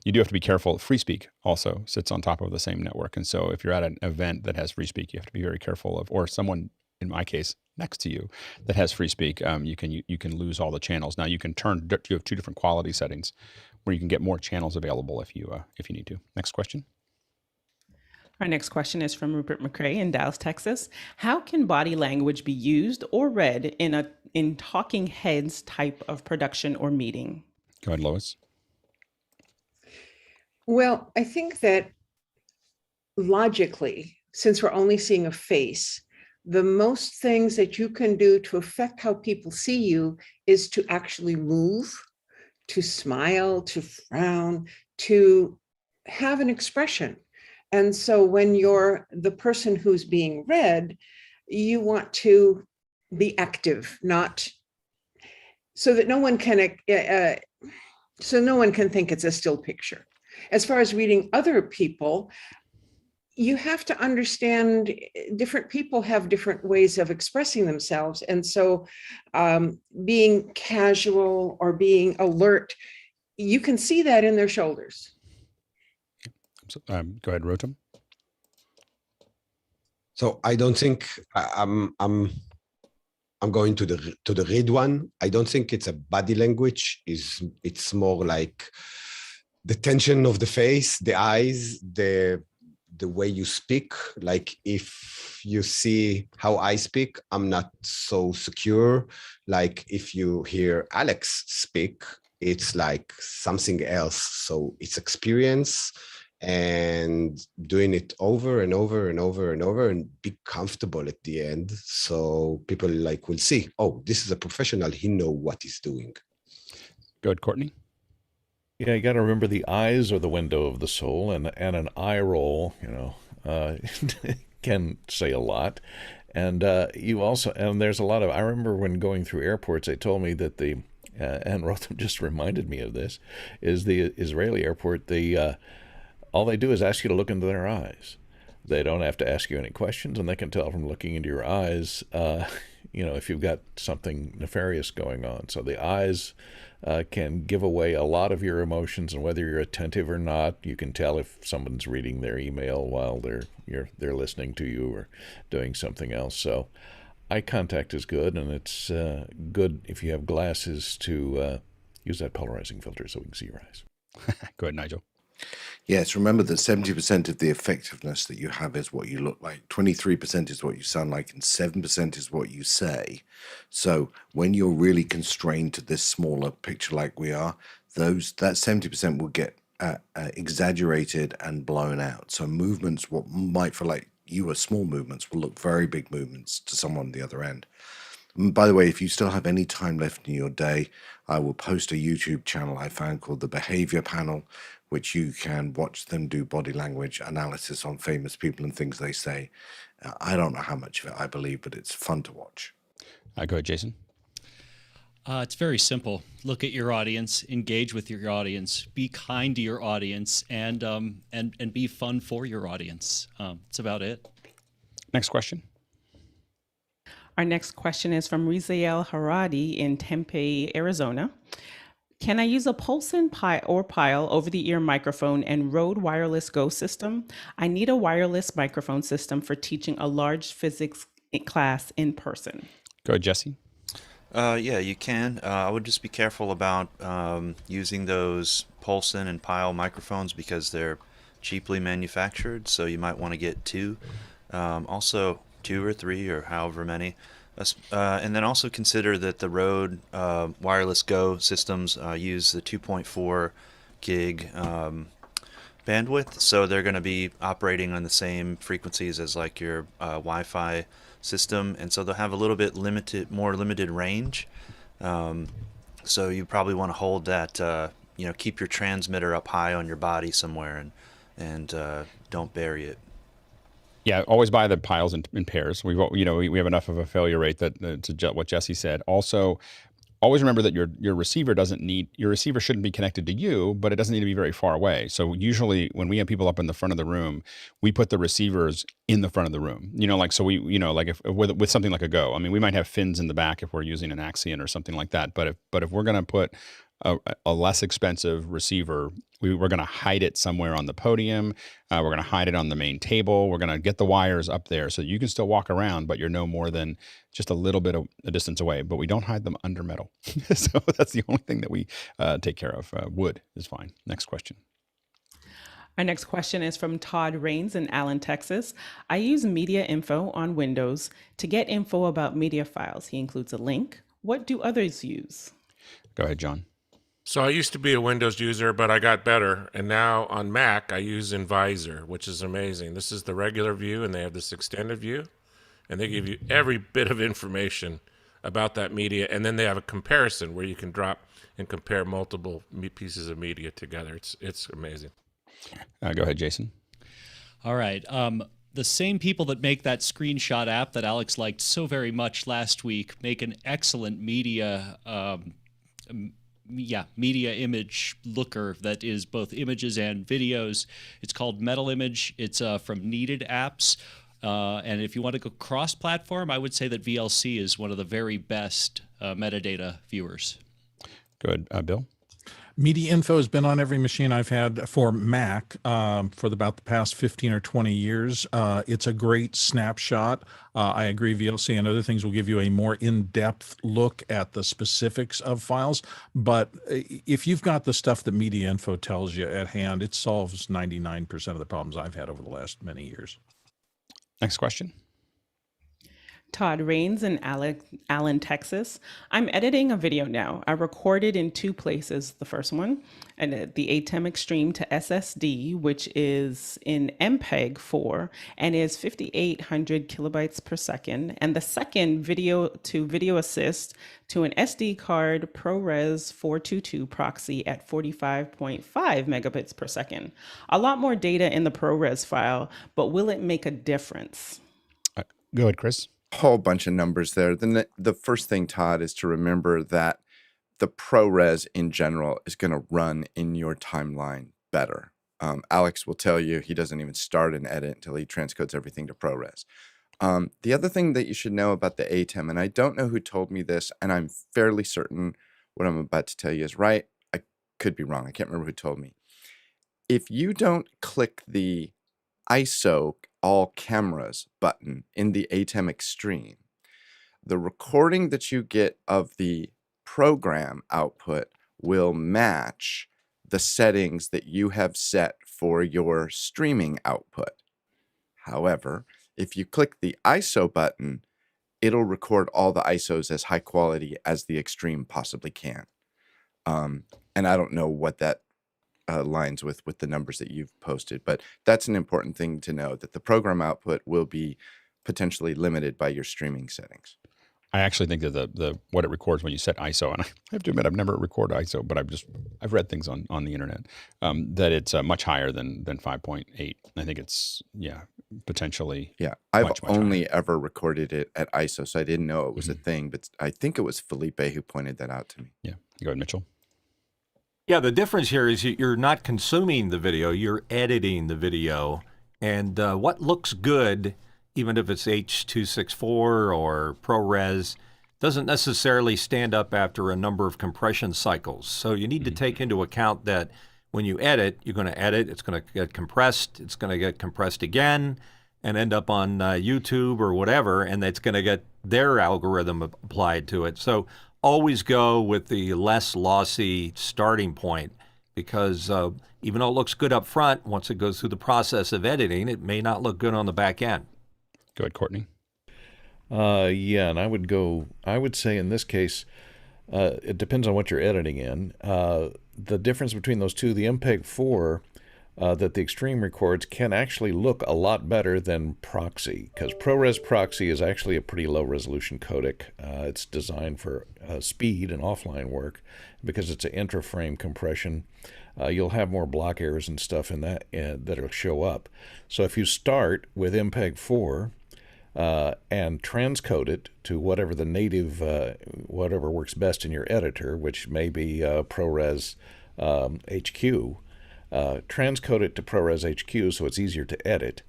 you do have to be careful. FreeSpeak also sits on top of the same network. And so if you're at an event that has FreeSpeak, you have to be very careful of, or someone, in my case, next to you that has FreeSpeak, you can lose all the channels. Now you have two different quality settings where you can get more channels available if you need to. Next question. Our next question is from Rupert McCrae in Dallas, Texas. How can body language be used or read in talking heads type of production or meeting? Go ahead, Lois. Well, I think that logically, since we're only seeing a face, the most things that you can do to affect how people see you is to actually move, to smile, to frown, to have an expression. And so when you're the person who's being read, you want to be active, not so that no one can think it's a still picture. As far as reading other people, you have to understand different people have different ways of expressing themselves. And so being casual or being alert, you can see that in their shoulders. Go ahead, Rotem. So I don't think I'm going to the read one. I don't think it's a body language. It's more like the tension of the face, the eyes, the the way you speak. Like if you see how I speak, I'm not so secure. Like if you hear Alex speak, it's like something else. So it's experience and doing it over and over and over and over and be comfortable at the end. So people like will see, oh, this is a professional. He know what he's doing. Good, Courtney. Yeah, you got to remember the eyes are the window of the soul, and an eye roll, can say a lot. And you also, and there's a lot of, I remember when going through airports, they told me that and Rotham just reminded me of this, is the Israeli airport, all they do is ask you to look into their eyes. They don't have to ask you any questions, and they can tell from looking into your eyes, if you've got something nefarious going on. So the eyes can give away a lot of your emotions, and whether you're attentive or not, you can tell if someone's reading their email while they're listening to you or doing something else. So eye contact is good, and it's good if you have glasses to use that polarizing filter so we can see your eyes. Go ahead, Nigel. Yes, remember that 70% of the effectiveness that you have is what you look like, 23% is what you sound like, and 7% is what you say. So when you're really constrained to this smaller picture like we are, that 70% will get exaggerated and blown out. So movements, what might feel like you are small movements, will look very big movements to someone on the other end. And by the way, if you still have any time left in your day, I will post a YouTube channel I found called The Behavior Panel, which you can watch them do body language analysis on famous people and things they say. I don't know how much of it I believe, but it's fun to watch. Go ahead, Jason. It's very simple. Look at your audience, engage with your audience, be kind to your audience, and be fun for your audience. That's about it. Next question. Our next question is from Rizael Haradi in Tempe, Arizona. Can I use a Polsen or Pyle over-the-ear microphone and Rode Wireless Go system? I need a wireless microphone system for teaching a large physics class in person. Go ahead, Jesse. Yeah, you can. I would just be careful about using those Polsen and Pyle microphones because they're cheaply manufactured, so you might want to get two. Also, 2 or 3 or however many. And then also consider that the Rode Wireless Go systems use the 2.4 gig bandwidth, so they're going to be operating on the same frequencies as like your Wi-Fi system, and so they'll have a little bit more limited range. So you probably want to hold that, keep your transmitter up high on your body somewhere, and don't bury it. Yeah, always buy the Pyles in pairs. We have enough of a failure rate that to what Jesse said. Also, always remember that your receiver shouldn't be connected to you, but it doesn't need to be very far away. So usually when we have people up in the front of the room, we put the receivers in the front of the room. If with something like a Go, I mean, we might have fins in the back if we're using an Axion or something like that. But if we're going to put a less expensive receiver, we're going to hide it somewhere on the podium. We're going to hide it on the main table. We're going to get the wires up there so you can still walk around, but you're no more than just a little bit of a distance away. But we don't hide them under metal. So that's the only thing that we take care of. Wood is fine. Next question. Our next question is from Todd Rains in Allen, Texas. I use MediaInfo on Windows to get info about media files. He includes a link. What do others use? Go ahead, John. So I used to be a Windows user, but I got better. And now on Mac, I use Invisor, which is amazing. This is the regular view, and they have this extended view. And they give you every bit of information about that media. And then they have a comparison where you can drop and compare multiple pieces of media together. It's amazing. Go ahead, Jason. All right. The same people that make that screenshot app that Alex liked so very much last week make an excellent media image looker that is both images and videos. It's called Metal Image. It's from Needed Apps. And if you want to go cross-platform, I would say that VLC is one of the very best metadata viewers. Good. Bill? MediaInfo has been on every machine I've had for Mac for about the past 15 or 20 years. It's a great snapshot. I agree, VLC and other things will give you a more in-depth look at the specifics of files. But if you've got the stuff that MediaInfo tells you at hand, it solves 99% of the problems I've had over the last many years. Next question. Todd Rains in Allen, Texas. I'm editing a video now. I recorded in 2 places. The first one, and the ATEM Extreme to SSD, which is in MPEG-4 and is 5,800 kilobytes per second. And the second, video to video assist to an SD card ProRes 422 proxy at 45.5 megabits per second. A lot more data in the ProRes file, but will it make a difference? Go ahead, Chris. Whole bunch of numbers there. The first thing, Todd, is to remember that the ProRes in general is going to run in your timeline better. Alex will tell you he doesn't even start an edit until he transcodes everything to ProRes. The other thing that you should know about the ATEM, and I don't know who told me this, and I'm fairly certain what I'm about to tell you is right. I could be wrong. I can't remember who told me. If you don't click the ISO all cameras button in the ATEM Extreme, the recording that you get of the program output will match the settings that you have set for your streaming output. However, if you click the ISO button, it'll record all the ISOs as high quality as the Extreme possibly can. And I don't know what that lines with the numbers that you've posted, but that's an important thing to know, that the program output will be potentially limited by your streaming settings. I actually think that the what it records when you set ISO, and I have to admit I've never recorded ISO, but I've read things on the internet that it's much higher than 5.8. I think it's potentially I've much only higher. ever recorded it at ISO, so I didn't know it was a thing, but I think it was Felipe who pointed that out to me. Yeah, go ahead, Mitchell. Yeah, the difference here is you're not consuming the video, you're editing the video. And what looks good, even if it's H.264 or ProRes, doesn't necessarily stand up after a number of compression cycles. So you need to take into account that when you edit, you're going to edit, it's going to get compressed, it's going to get compressed again, and end up on YouTube or whatever, and it's going to get their algorithm applied to it. So always go with the less lossy starting point, because even though it looks good up front, once it goes through the process of editing, it may not look good on the back end. Go ahead, Courtney. Yeah, and I would say in this case, it depends on what you're editing in. The difference between those two, the MPEG-4 that the Extreme records can actually look a lot better than Proxy, because ProRes Proxy is actually a pretty low resolution codec. It's designed for speed and offline work. Because it's an intra-frame compression, you'll have more block errors and stuff in that that'll show up. So if you start with MPEG-4 and transcode it to whatever the native, whatever works best in your editor, which may be ProRes HQ, transcode it to ProRes HQ so it's easier to edit.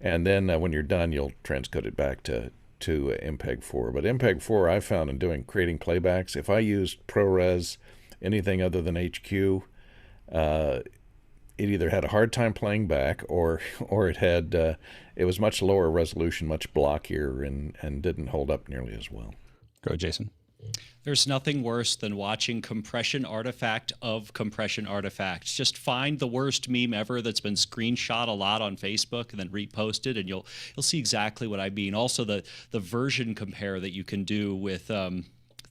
And then when you're done, you'll transcode it back to MPEG-4. But MPEG-4, I found in creating playbacks, if I used ProRes, anything other than HQ, it either had a hard time playing back, or it had it was much lower resolution, much blockier, and didn't hold up nearly as well. Go, Jason. There's nothing worse than watching compression artifact of compression artifacts. Just find the worst meme ever that's been screenshot a lot on Facebook and then reposted, and you'll see exactly what I mean. Also, the version compare that you can do with I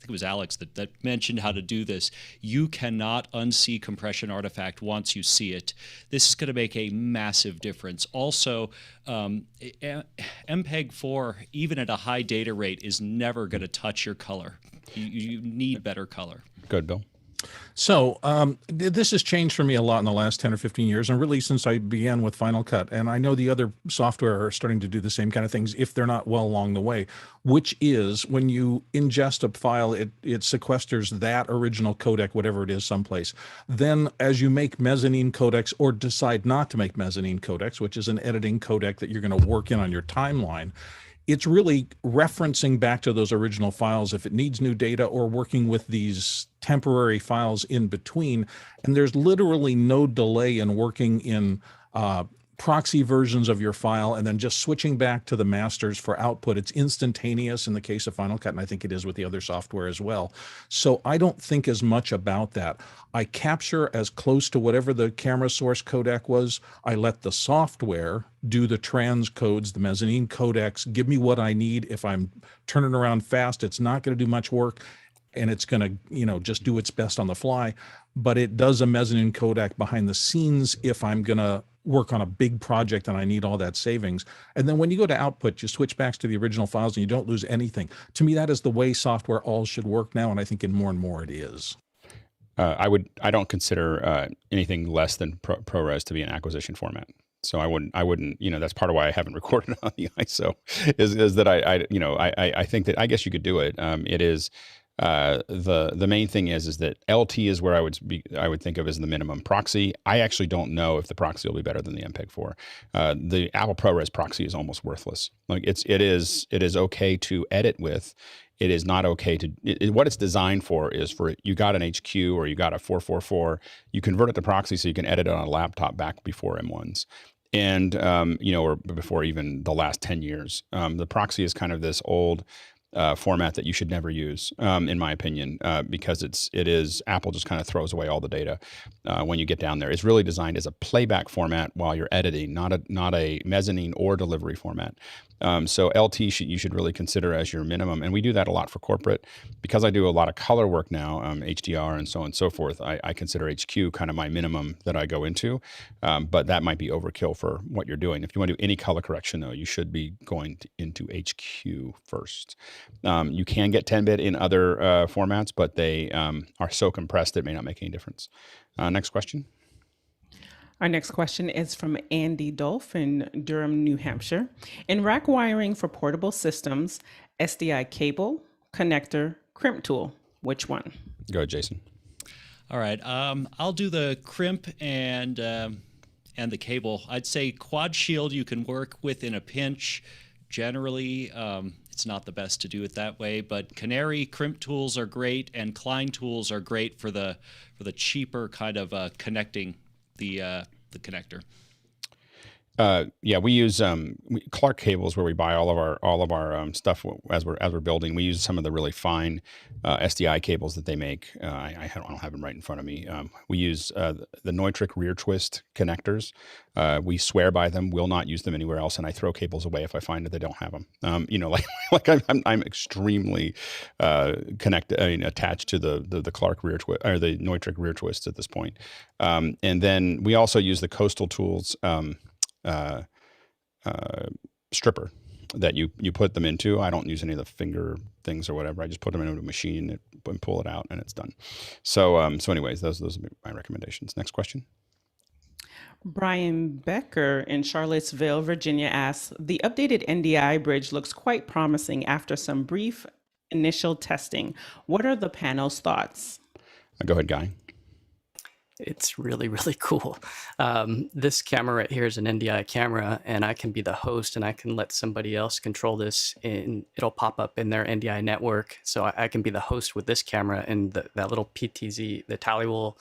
think it was Alex that mentioned how to do this. You cannot unsee compression artifact once you see it. This is going to make a massive difference. Also, MPEG-4, even at a high data rate, is never going to touch your color. You need better color. Good, Bill. So this has changed for me a lot in the last 10 or 15 years, and really since I began with Final Cut. And I know the other software are starting to do the same kind of things if they're not well along the way, which is when you ingest a file, it sequesters that original codec, whatever it is, someplace. Then as you make mezzanine codecs or decide not to make mezzanine codecs, which is an editing codec that you're going to work in on your timeline, it's really referencing back to those original files if it needs new data, or working with these temporary files in between. And there's literally no delay in working in proxy versions of your file and then just switching back to the masters for output. It's instantaneous in the case of Final Cut, and I think it is with the other software as well. So I don't think as much about that. I capture as close to whatever the camera source codec was. I let the software do the transcodes, the mezzanine codecs, give me what I need. If I'm turning around fast, it's not going to do much work, and it's going to, you know, just do its best on the fly. But it does a mezzanine codec behind the scenes if I'm going to work on a big project and I need all that savings. And then when you go to output, you switch back to the original files and you don't lose anything. To me, that is the way software all should work now, and I think in more and more it is. I don't consider anything less than ProRes to be an acquisition format. So I wouldn't, you know, that's part of why I haven't recorded on the ISO is that I think that I guess you could do it. It is, the main thing is that LT is where I would think of as the minimum. Proxy, I actually don't know if the proxy will be better than the MPEG-4. The Apple ProRes proxy is almost worthless. Like it is okay to edit with. It is not okay to, what it's designed for is for, you got an HQ or you got a 444, you convert it to proxy so you can edit it on a laptop back before M1s. And, you know, or before even the last 10 years. The proxy is kind of this old format that you should never use, in my opinion, because it is Apple just kind of throws away all the data when you get down there. It's really designed as a playback format while you're editing, not a mezzanine or delivery format. So LT you should really consider as your minimum, and we do that a lot for corporate because I do a lot of color work now, HDR and so on and so forth. I consider HQ kind of my minimum that I go into, but that might be overkill for what you're doing. If you want to do any color correction, though, you should be going into HQ first. You can get 10-bit in other formats, but they are so compressed it may not make any difference. Next question. Our next question is from Andy Dolph in Durham, New Hampshire. In rack wiring for portable systems, SDI cable, connector, crimp tool, which one? Go ahead, Jason. All right, I'll do the crimp and the cable. I'd say quad shield you can work with in a pinch. Generally, it's not the best to do it that way, but Canary crimp tools are great, and Klein tools are great for the cheaper kind of connecting the connector. Yeah, we use Clark cables where we buy all of our stuff as we're building. We use some of the really fine SDI cables that they make. I don't have them right in front of me. We use the Neutrik rear twist connectors. We swear by them. Will not use them anywhere else, and I throw cables away if I find that they don't have them. You know, like I'm extremely attached to the Clark rear twist or the Neutrik rear twist at this point. And then we also use the Coastal Tools stripper that you put them into. I don't use any of the finger things or whatever. I just put them into a machine and pull it out, and it's done. So anyways, those would be my recommendations. Next question. Brian Becker in Charlottesville, Virginia asks, the updated NDI bridge looks quite promising after some brief initial testing. What are the panel's thoughts? Go ahead, Guy. It's really, really cool. This camera right here is an NDI camera, and I can be the host, and I can let somebody else control this, and it'll pop up in their NDI network. So I can be the host with this camera, and that little PTZ, the tally will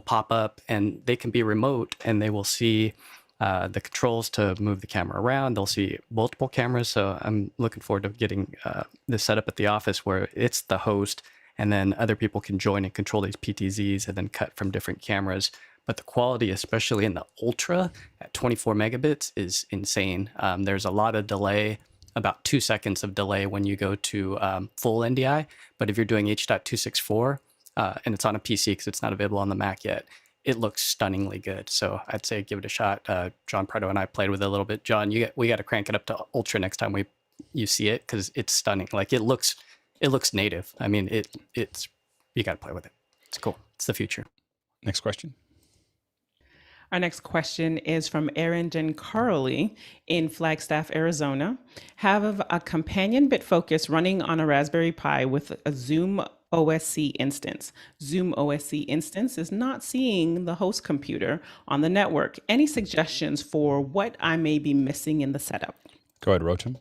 pop up, and they can be remote, and they will see the controls to move the camera around. They'll see multiple cameras. So I'm looking forward to getting this set up at the office where it's the host, and then other people can join and control these PTZs and then cut from different cameras. But the quality, especially in the Ultra at 24 megabits, is insane. There's a lot of delay, about 2 seconds of delay when you go to full NDI. But if you're doing H.264 and it's on a PC because it's not available on the Mac yet, it looks stunningly good. So I'd say give it a shot. John Prado and I played with it a little bit. John, we got to crank it up to Ultra next time you see it because it's stunning. Like it looks native. I mean, it's you got to play with it. It's cool. It's the future. Next question. Our next question is from Aaron Giancarli in Flagstaff, Arizona. Have a companion BitFocus running on a Raspberry Pi with a ZoomOSC instance. ZoomOSC instance is not seeing the host computer on the network. Any suggestions for what I may be missing in the setup? Go ahead, Rotem.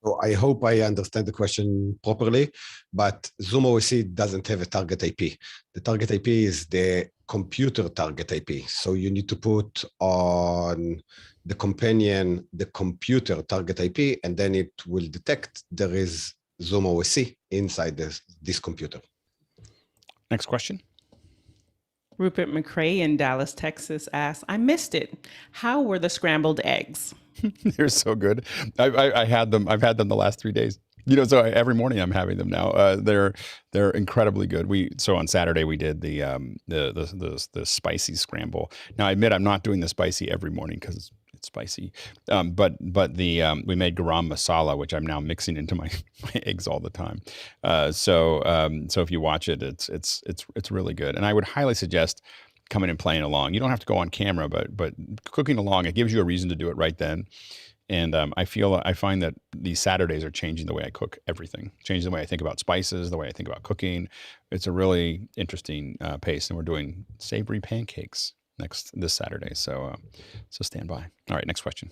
So I hope I understand the question properly, but ZoomOSC doesn't have a target IP. The target IP is the computer target IP. So you need to put on the companion the computer target IP, and then it will detect there is ZoomOSC inside this computer. Next question. Rupert McCrae in Dallas, Texas asks, I missed it. How were the scrambled eggs? They're so good. I had them. I've had them the last 3 days. So every morning I'm having them now. They're incredibly good. So on Saturday we did the spicy scramble. Now I admit I'm not doing the spicy every morning because it's spicy. But we made garam masala, which I'm now mixing into my eggs all the time. So if you watch it, it's really good. And I would highly suggest coming and playing along. You don't have to go on camera, but cooking along, it gives you a reason to do it right then. And I find that these Saturdays are changing the way I cook everything, changing the way I think about spices, the way I think about cooking. It's a really interesting pace, and we're doing savory pancakes this Saturday. So stand by. All right, next question.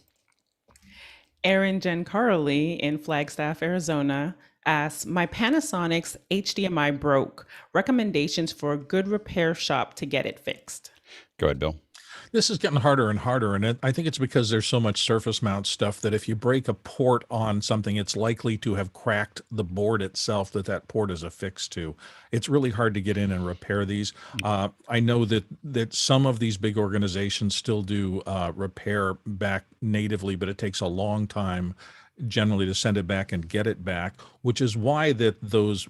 Aaron Giancarli in Flagstaff, Arizona asks, my Panasonic's HDMI broke. Recommendations for a good repair shop to get it fixed. Go ahead, Bill. This is getting harder and harder, and I think it's because there's so much surface mount stuff that if you break a port on something, it's likely to have cracked the board itself that port is affixed to. It's really hard to get in and repair these. I know that some of these big organizations still do repair back natively, but it takes a long time generally to send it back and get it back, which is why those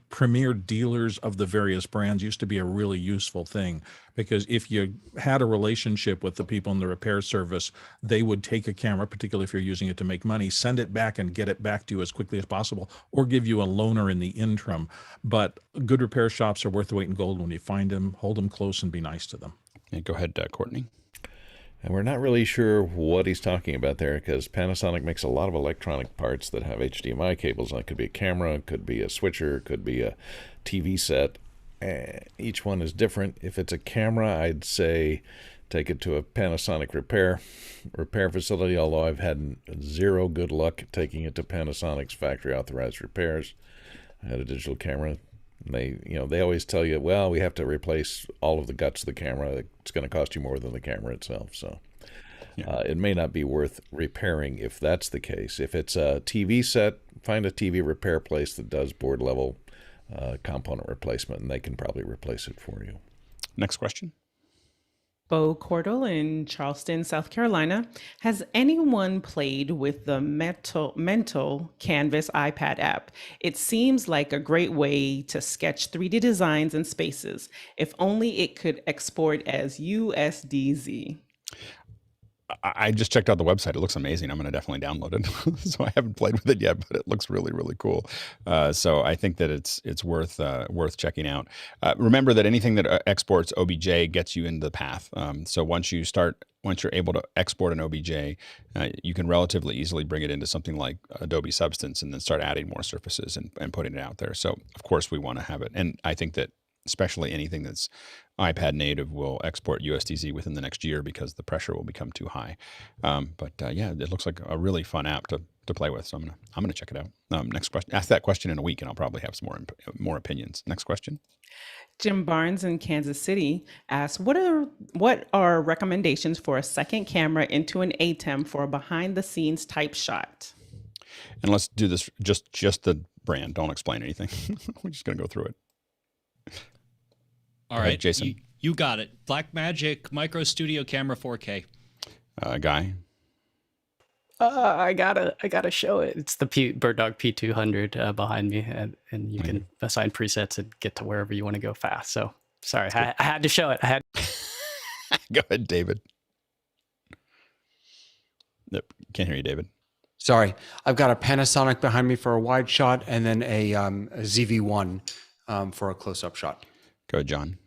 premier dealers of the various brands used to be a really useful thing, because if you had a relationship with the people in the repair service, they would take a camera, particularly if you're using it to make money, send it back and get it back to you as quickly as possible, or give you a loaner in the interim. But good repair shops are worth the weight in gold when you find them. Hold them close and be nice to them. Yeah, go ahead, Courtney. And we're not really sure what he's talking about there, because Panasonic makes a lot of electronic parts that have HDMI cables. It could be a camera, it could be a switcher, it could be a TV set. Each one is different. If it's a camera, I'd say take it to a Panasonic repair facility, although I've had zero good luck taking it to Panasonic's factory authorized repairs. I had a digital camera. They always tell you, well, we have to replace all of the guts of the camera. It's going to cost you more than the camera itself. So it may not be worth repairing if that's the case. If it's a TV set, find a TV repair place that does board level component replacement, and they can probably replace it for you. Next question. Bo Cordell in Charleston, South Carolina. Has anyone played with the Mental Canvas iPad app? It seems like a great way to sketch 3D designs and spaces. If only it could export as USDZ. I just checked out the website. It looks amazing. I'm going to definitely download it. So I haven't played with it yet, but it looks really, really cool. So I think that it's worth checking out. Remember that anything that exports OBJ gets you into the path. So once you're able to export an OBJ, you can relatively easily bring it into something like Adobe Substance and then start adding more surfaces and putting it out there. So of course we want to have it. And I think that especially anything that's iPad native will export USDZ within the next year because the pressure will become too high. Yeah, it looks like a really fun app to play with. So I'm gonna check it out. Next question. Ask that question in a week, and I'll probably have some more opinions. Next question. Jim Barnes in Kansas City asks, what are recommendations for a second camera into an ATEM for a behind the scenes type shot? And let's do this just the brand. Don't explain anything. We're just gonna go through it. All right, Jason. You got it. Blackmagic Micro Studio Camera 4K. Guy. I gotta show it. It's the Bird Dog P200 behind me, and you can assign presets and get to wherever you want to go fast. So sorry, I had to show it. Go ahead, David. Nope, can't hear you, David. Sorry, I've got a Panasonic behind me for a wide shot, and then a ZV-1 for a close-up shot. Go ahead, John.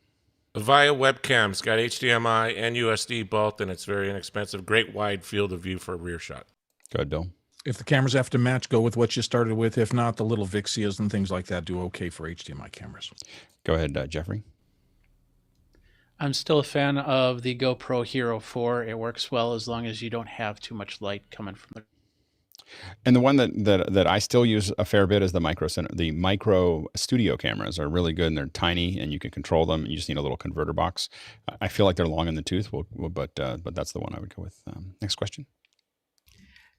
Via webcam. It's got HDMI and USD both, and it's very inexpensive. Great wide field of view for a rear shot. Go ahead, Bill. If the cameras have to match, go with what you started with. If not, the little Vixias and things like that do okay for HDMI cameras. Go ahead, Jeffrey. I'm still a fan of the GoPro Hero 4. It works well as long as you don't have too much light coming from the... And the one that I still use a fair bit is the micro studio cameras are really good, and they're tiny, and you can control them. You just need a little converter box. I feel like they're long in the tooth, but that's the one I would go with. Next question.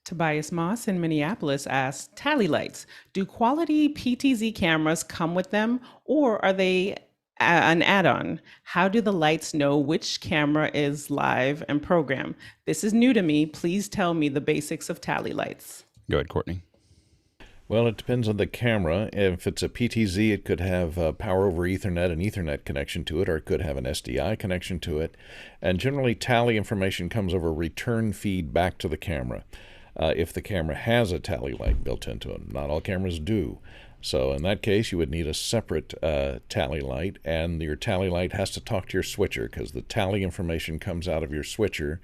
Tobias Moss in Minneapolis asks, tally lights, do quality PTZ cameras come with them, or are they an add-on? How do the lights know which camera is live and program? This is new to me. Please tell me the basics of tally lights. Go ahead, Courtney. Well, it depends on the camera. If it's a PTZ, it could have power over Ethernet and Ethernet connection to it, or it could have an SDI connection to it. And generally, tally information comes over return feed back to the camera. If the camera has a tally light built into it. Not all cameras do. So in that case, you would need a separate tally light, and your tally light has to talk to your switcher, because the tally information comes out of your switcher,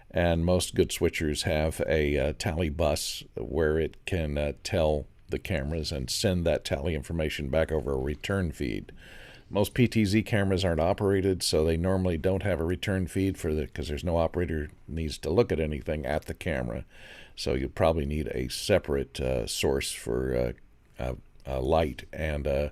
and most good switchers have a tally bus where it can tell the cameras and send that tally information back over a return feed. Most PTZ cameras aren't operated, so they normally don't have a return feed because there's no operator needs to look at anything at the camera. So you probably need a separate source for a light and a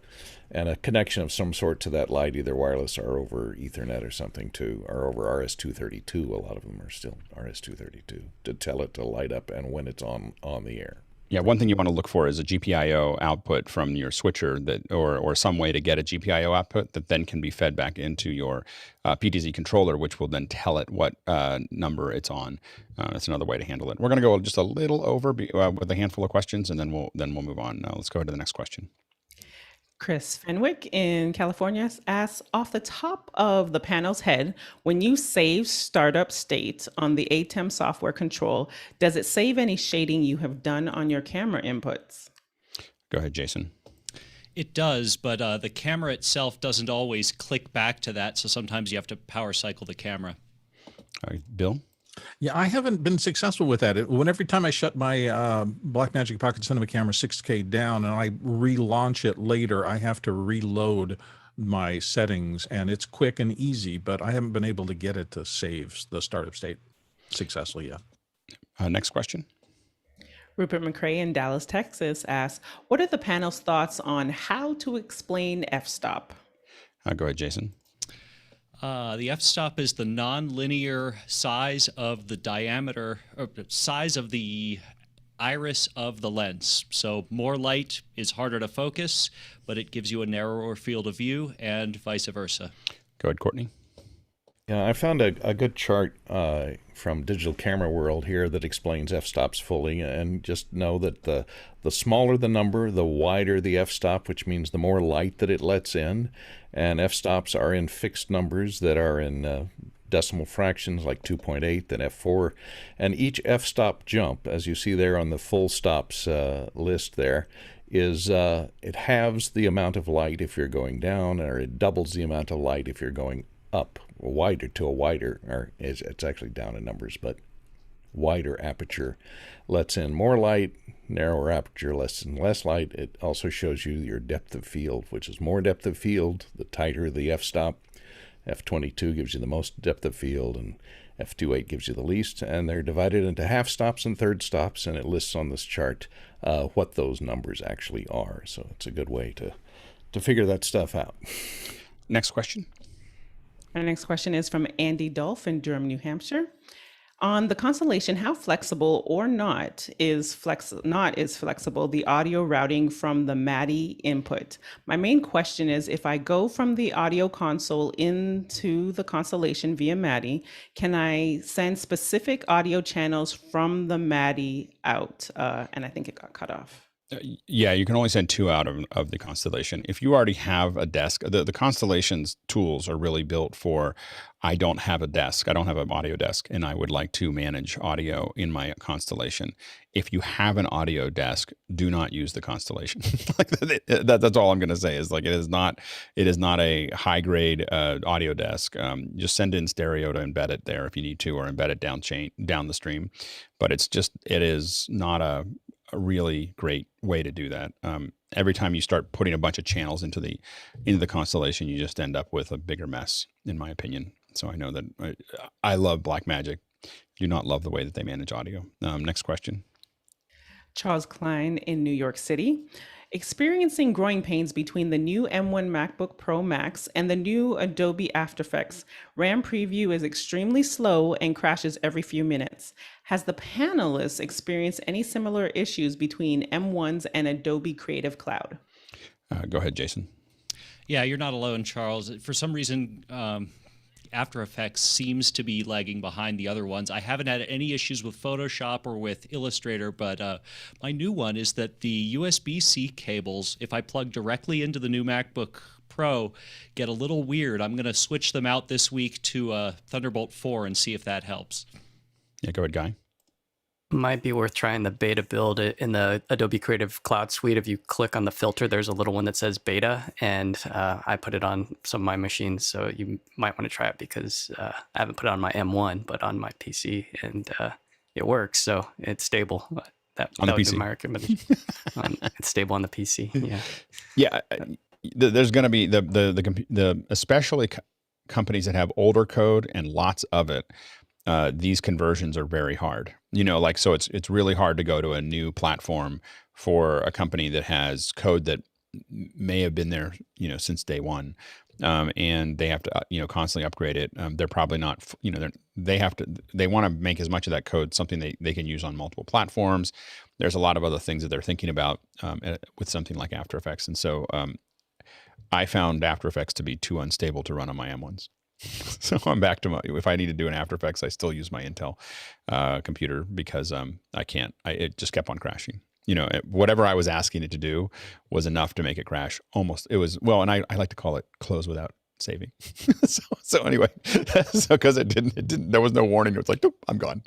connection of some sort to that light, either wireless or over Ethernet or something too, or over RS-232. A lot of them are still RS-232 to tell it to light up and when it's on the air. Yeah, one thing you want to look for is a GPIO output from your switcher or some way to get a GPIO output that then can be fed back into your PTZ controller, which will then tell it what number it's on. That's another way to handle it. We're going to go just a little over with a handful of questions, and then we'll move on. Now let's go to the next question. Chris Fenwick in California asks, off the top of the panel's head, when you save startup state on the ATEM Software Control, does it save any shading you have done on your camera inputs? Go ahead, Jason. It does, but the camera itself doesn't always click back to that, so sometimes you have to power cycle the camera. All right, Bill? Yeah, I haven't been successful with that. Every time I shut my Blackmagic Pocket Cinema Camera 6K down and I relaunch it later, I have to reload my settings, and it's quick and easy, but I haven't been able to get it to save the startup state successfully yet. Next question. Rupert McCrae in Dallas, Texas asks, what are the panel's thoughts on how to explain f-stop? Go ahead, Jason. The f-stop is the non-linear size of the diameter, or size of the iris of the lens. So more light is harder to focus, but it gives you a narrower field of view, and vice versa. Go ahead, Courtney. Yeah, I found a good chart from Digital Camera World here that explains f-stops fully, and just know that the smaller the number, the wider the f-stop, which means the more light that it lets in, and f-stops are in fixed numbers that are in decimal fractions like 2.8 and f4, and each f-stop jump, as you see there on the full stops list there, is it halves the amount of light if you're going down, or it doubles the amount of light if you're going up, wider to a wider, or it's actually down in numbers, but wider aperture lets in more light, narrower aperture lets in less light. It also shows you your depth of field, which is more depth of field, the tighter the f-stop. F22 gives you the most depth of field, and F28 gives you the least, and they're divided into half stops and third stops, and it lists on this chart what those numbers actually are. So it's a good way to figure that stuff out. Next question. Our next question is from Andy Dolph in Durham, New Hampshire. On the Constellation, how flexible or not is flexible the audio routing from the MADI input? My main question is, if I go from the audio console into the Constellation via MADI, can I send specific audio channels from the MADI out? And I think it got cut off. Yeah, you can only send two out of the Constellation. If you already have a desk, the Constellation's tools are really built for, I don't have a desk, I don't have an audio desk, and I would like to manage audio in my Constellation. If you have an audio desk, do not use the Constellation. That's all I'm going to say is, like, it is not a high grade audio desk. Just send in stereo to embed it there if you need to, or embed it down the stream. But it is not a really great way to do that. Every time you start putting a bunch of channels into the Constellation, you just end up with a bigger mess, in my opinion. So I know that I love Blackmagic. Do not love the way that they manage audio. Next question. Charles Klein in New York City. Experiencing growing pains between the new M1 MacBook Pro Max and the new Adobe After Effects. RAM preview is extremely slow and crashes every few minutes. Has the panelist experienced any similar issues between M1s and Adobe Creative Cloud? Go ahead, Jason. Yeah, you're not alone, Charles. For some reason, After Effects seems to be lagging behind the other ones. I haven't had any issues with Photoshop or with Illustrator, but my new one is that the USB-C cables, if I plug directly into the new MacBook Pro, get a little weird. I'm going to switch them out this week to Thunderbolt 4 and see if that helps. Yeah, go ahead, Guy. Might be worth trying the beta build in the Adobe Creative Cloud Suite. If you click on the filter, there's a little one that says beta, and I put it on some of my machines, so you might want to try it because I haven't put it on my M1, but on my PC, and it works, so it's stable. That on the would PC. be my recommendation. It's stable on the PC. Yeah. Yeah, there's going to be the especially companies that have older code and lots of it. These conversions are very hard. Like, so it's really hard to go to a new platform for a company that has code that may have been there, since day one. And they have to, constantly upgrade it. They're probably not, they want to make as much of that code something they can use on multiple platforms. There's a lot of other things that they're thinking about with something like After Effects. And so I found After Effects to be too unstable to run on my M1s. So I'm back to if I need to do an After Effects, I still use my Intel computer because I can't. It just kept on crashing. Whatever I was asking it to do was enough to make it crash. Almost. It was, well, and I like to call it close without saving. so anyway, because it didn't. There was no warning. It was like, I'm gone.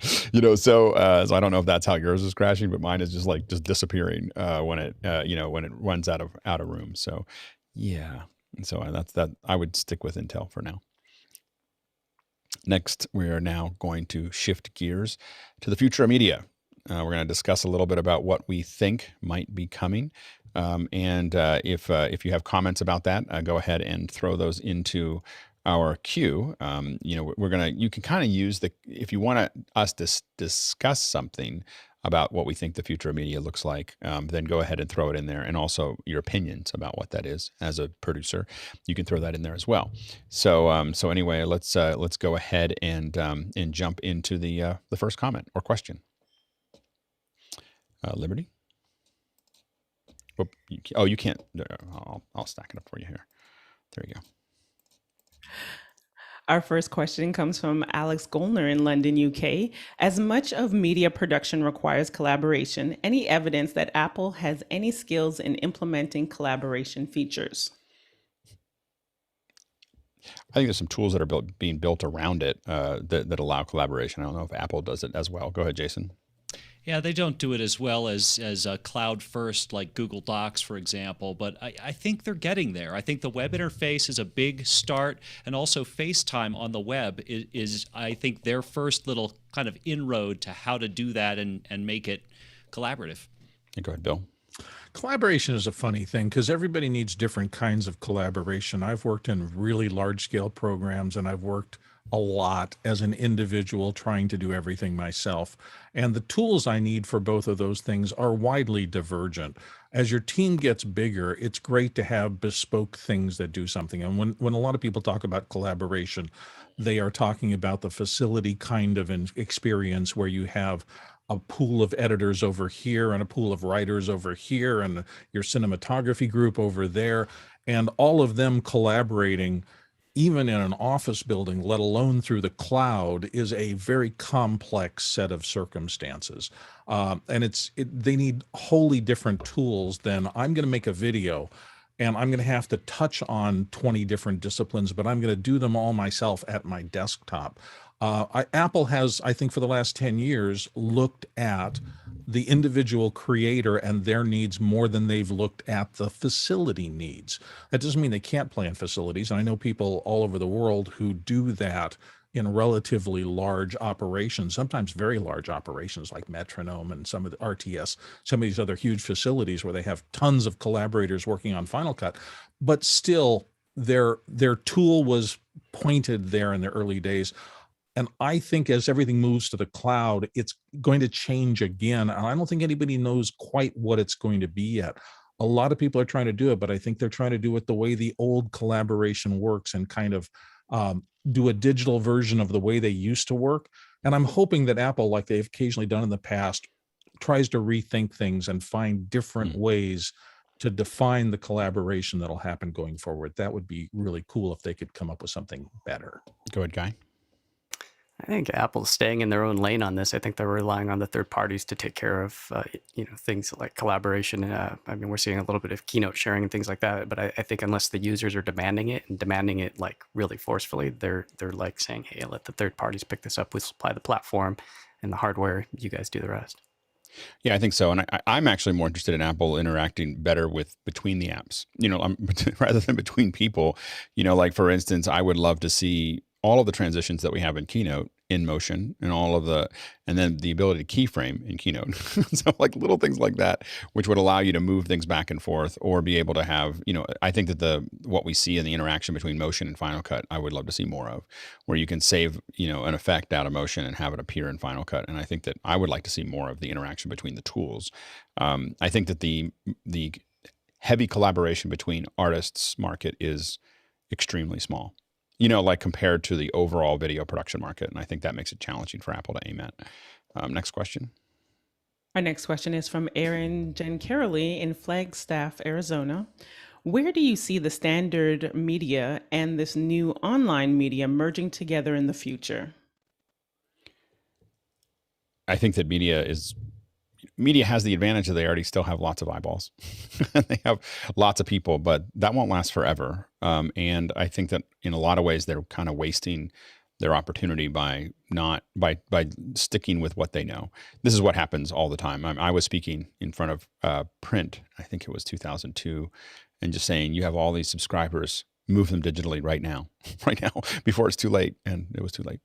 So I don't know if that's how yours is crashing, but mine is just disappearing when it when it runs out of room. So yeah. And so that's that. I would stick with Intel for now. Next, we are now going to shift gears to the future of media. We're going to discuss a little bit about what we think might be coming. And if you have comments about that, go ahead and throw those into our queue. You can kind of use if you want us to discuss something about what we think the future of media looks like, then go ahead and throw it in there. And also your opinions about what that is. As a producer, you can throw that in there as well. So anyway, let's go ahead and jump into the first comment or question. Liberty. You can't. I'll stack it up for you here. There you go. Our first question comes from Alex Goldner in London, UK. As much of media production requires collaboration, any evidence that Apple has any skills in implementing collaboration features? I think there's some tools that are being built around it that allow collaboration. I don't know if Apple does it as well. Go ahead, Jason. Yeah, they don't do it as well as cloud first, like Google Docs, for example, but I think they're getting there. I think the web interface is a big start, and also FaceTime on the web is I think, their first little kind of inroad to how to do that and make it collaborative. Go ahead, Bill. Collaboration is a funny thing because everybody needs different kinds of collaboration. I've worked in really large-scale programs, and I've worked a lot as an individual trying to do everything myself. And the tools I need for both of those things are widely divergent. As your team gets bigger, it's great to have bespoke things that do something. And when a lot of people talk about collaboration, they are talking about the facility kind of an experience where you have a pool of editors over here and a pool of writers over here and your cinematography group over there, and all of them collaborating even in an office building, let alone through the cloud, is a very complex set of circumstances. And they need wholly different tools than I'm going to make a video and I'm going to have to touch on 20 different disciplines, but I'm going to do them all myself at my desktop. Apple has, I think for the last 10 years, looked at the individual creator and their needs more than they've looked at the facility needs. That doesn't mean they can't plan facilities. And I know people all over the world who do that in relatively large operations, sometimes very large operations like Metronome and some of the RTS, some of these other huge facilities where they have tons of collaborators working on Final Cut. But still, their tool was pointed there in the early days. And I think as everything moves to the cloud, it's going to change again. And I don't think anybody knows quite what it's going to be yet. A lot of people are trying to do it, but I think they're trying to do it the way the old collaboration works and kind of do a digital version of the way they used to work. And I'm hoping that Apple, like they've occasionally done in the past, tries to rethink things and find different ways to define the collaboration that'll happen going forward. That would be really cool if they could come up with something better. Go ahead, Guy. I think Apple's staying in their own lane on this. I think they're relying on the third parties to take care of, things like collaboration. I mean, we're seeing a little bit of keynote sharing and things like that. But I think unless the users are demanding it like really forcefully, they're like saying, hey, let the third parties pick this up. We supply the platform and the hardware. You guys do the rest. Yeah, I think so. And I'm actually more interested in Apple interacting better with between the apps, rather than between people. Like for instance, I would love to see all of the transitions that we have in Keynote in motion and then the ability to keyframe in Keynote. So like little things like that, which would allow you to move things back and forth or be able to have, I think that what we see in the interaction between motion and Final Cut, I would love to see more of, where you can save, an effect out of motion and have it appear in Final Cut. And I think that I would like to see more of the interaction between the tools. I think that the heavy collaboration between artists market is extremely small. Like compared to the overall video production market. And I think that makes it challenging for Apple to aim at. Next question. Our next question is from Aaron Giancaroli in Flagstaff, Arizona. Where do you see the standard media and this new online media merging together in the future? I think that media has the advantage that they already still have lots of eyeballs. They have lots of people, but that won't last forever. And I think that in a lot of ways, they're kind of wasting their opportunity by sticking with what they know. This is what happens all the time. I was speaking in front of Print, I think it was 2002, and just saying, you have all these subscribers, move them digitally right now, before it's too late. And it was too late.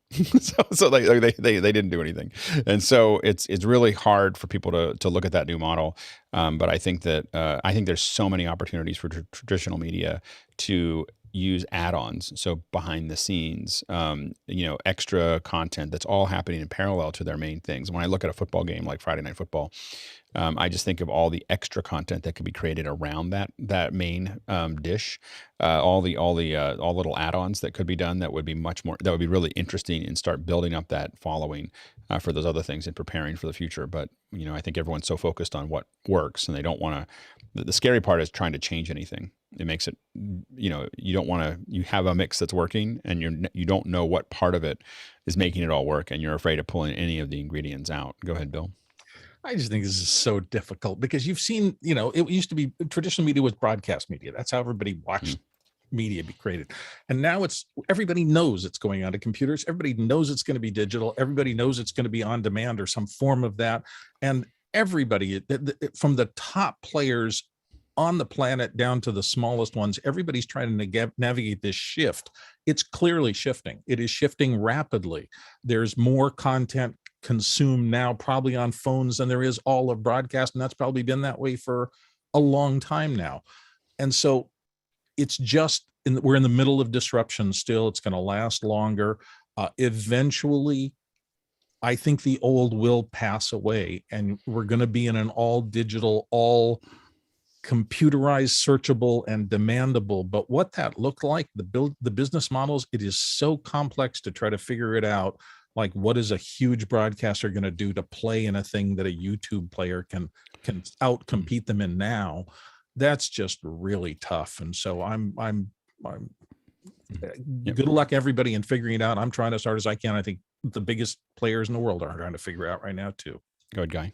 so they didn't do anything. And so it's really hard for people to look at that new model. But I think that there's so many opportunities for traditional media to use add-ons. So behind the scenes, extra content that's all happening in parallel to their main things. When I look at a football game like Friday Night Football, I just think of all the extra content that could be created around that main dish, all little add-ons that could be done that would be really interesting and start building up that following for those other things and preparing for the future. But I think everyone's so focused on what works, and they don't want to. The scary part is trying to change anything. It makes it, you don't want to. You have a mix that's working, and you don't know what part of it is making it all work, and you're afraid of pulling any of the ingredients out. Go ahead, Bill. I just think this is so difficult because you've seen, it used to be traditional media was broadcast media. That's how everybody watched media be created. And now everybody knows it's going onto computers. Everybody knows it's going to be digital. Everybody knows it's going to be on demand or some form of that. And everybody, from the top players on the planet down to the smallest ones, everybody's trying to navigate this shift. It's clearly shifting. It is shifting rapidly. There's more content consumed now probably on phones than there is all of broadcast, and that's probably been that way for a long time now. And so it's just we're in the middle of disruption still. It's going to last longer. Eventually, I think the old will pass away, and we're going to be in an all digital, all computerized, searchable, and demandable. But what that looked like, the business models, it is so complex to try to figure it out. Like, what is a huge broadcaster going to do to play in a thing that a YouTube player can outcompete them in now? That's just really tough. And so I'm good luck everybody in figuring it out. I'm trying as hard as I can. I think the biggest players in the world are trying to figure it out right now too. Go ahead, Guy.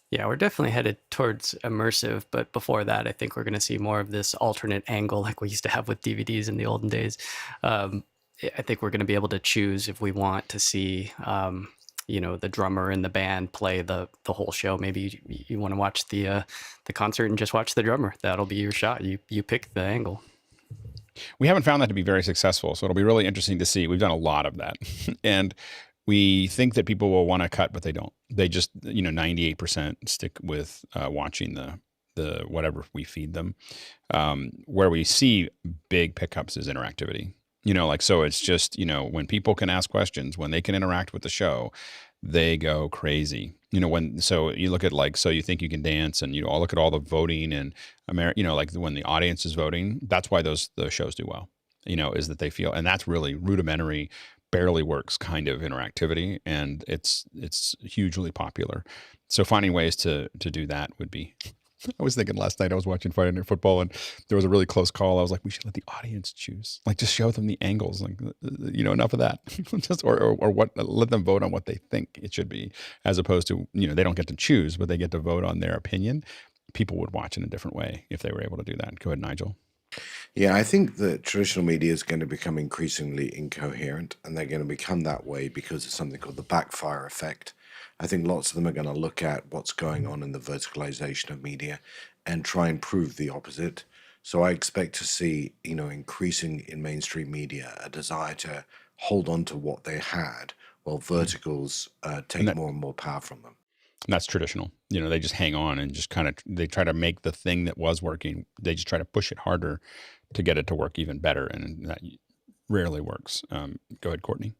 Yeah, we're definitely headed towards immersive, but before that, I think we're going to see more of this alternate angle like we used to have with DVDs in the olden days. I think we're going to be able to choose if we want to see, the drummer in the band play the whole show. Maybe you want to watch the concert and just watch the drummer. That'll be your shot. You pick the angle. We haven't found that to be very successful, so it'll be really interesting to see. We've done a lot of that, and we think that people will want to cut, but they don't. They just 98% stick with watching the whatever we feed them. Where we see big pickups is interactivity. Like, so it's just, when people can ask questions, when they can interact with the show, they go crazy. So you look at so you think you can dance, and all look at all the voting and like when the audience is voting, that's why those shows do well. Is that they feel, and that's really rudimentary, barely works kind of interactivity, and it's hugely popular. So finding ways to do that would be. I was thinking last night I was watching Friday Night Football, and there was a really close call. I was like, we should let the audience choose. Like, just show them the angles. Like, enough of that. Just or what? Let them vote on what they think it should be, as opposed to they don't get to choose, but they get to vote on their opinion. People would watch in a different way if they were able to do that. Go ahead, Nigel. Yeah, I think that traditional media is going to become increasingly incoherent, and they're going to become that way because of something called the backfire effect. I think lots of them are going to look at what's going on in the verticalization of media and try and prove the opposite. So I expect to see, increasing in mainstream media, a desire to hold on to what they had while verticals take more and more power from them. And that's traditional. They just hang on and just they try to make the thing that was working. They just try to push it harder to get it to work even better. And that rarely works. Go ahead, Courtney.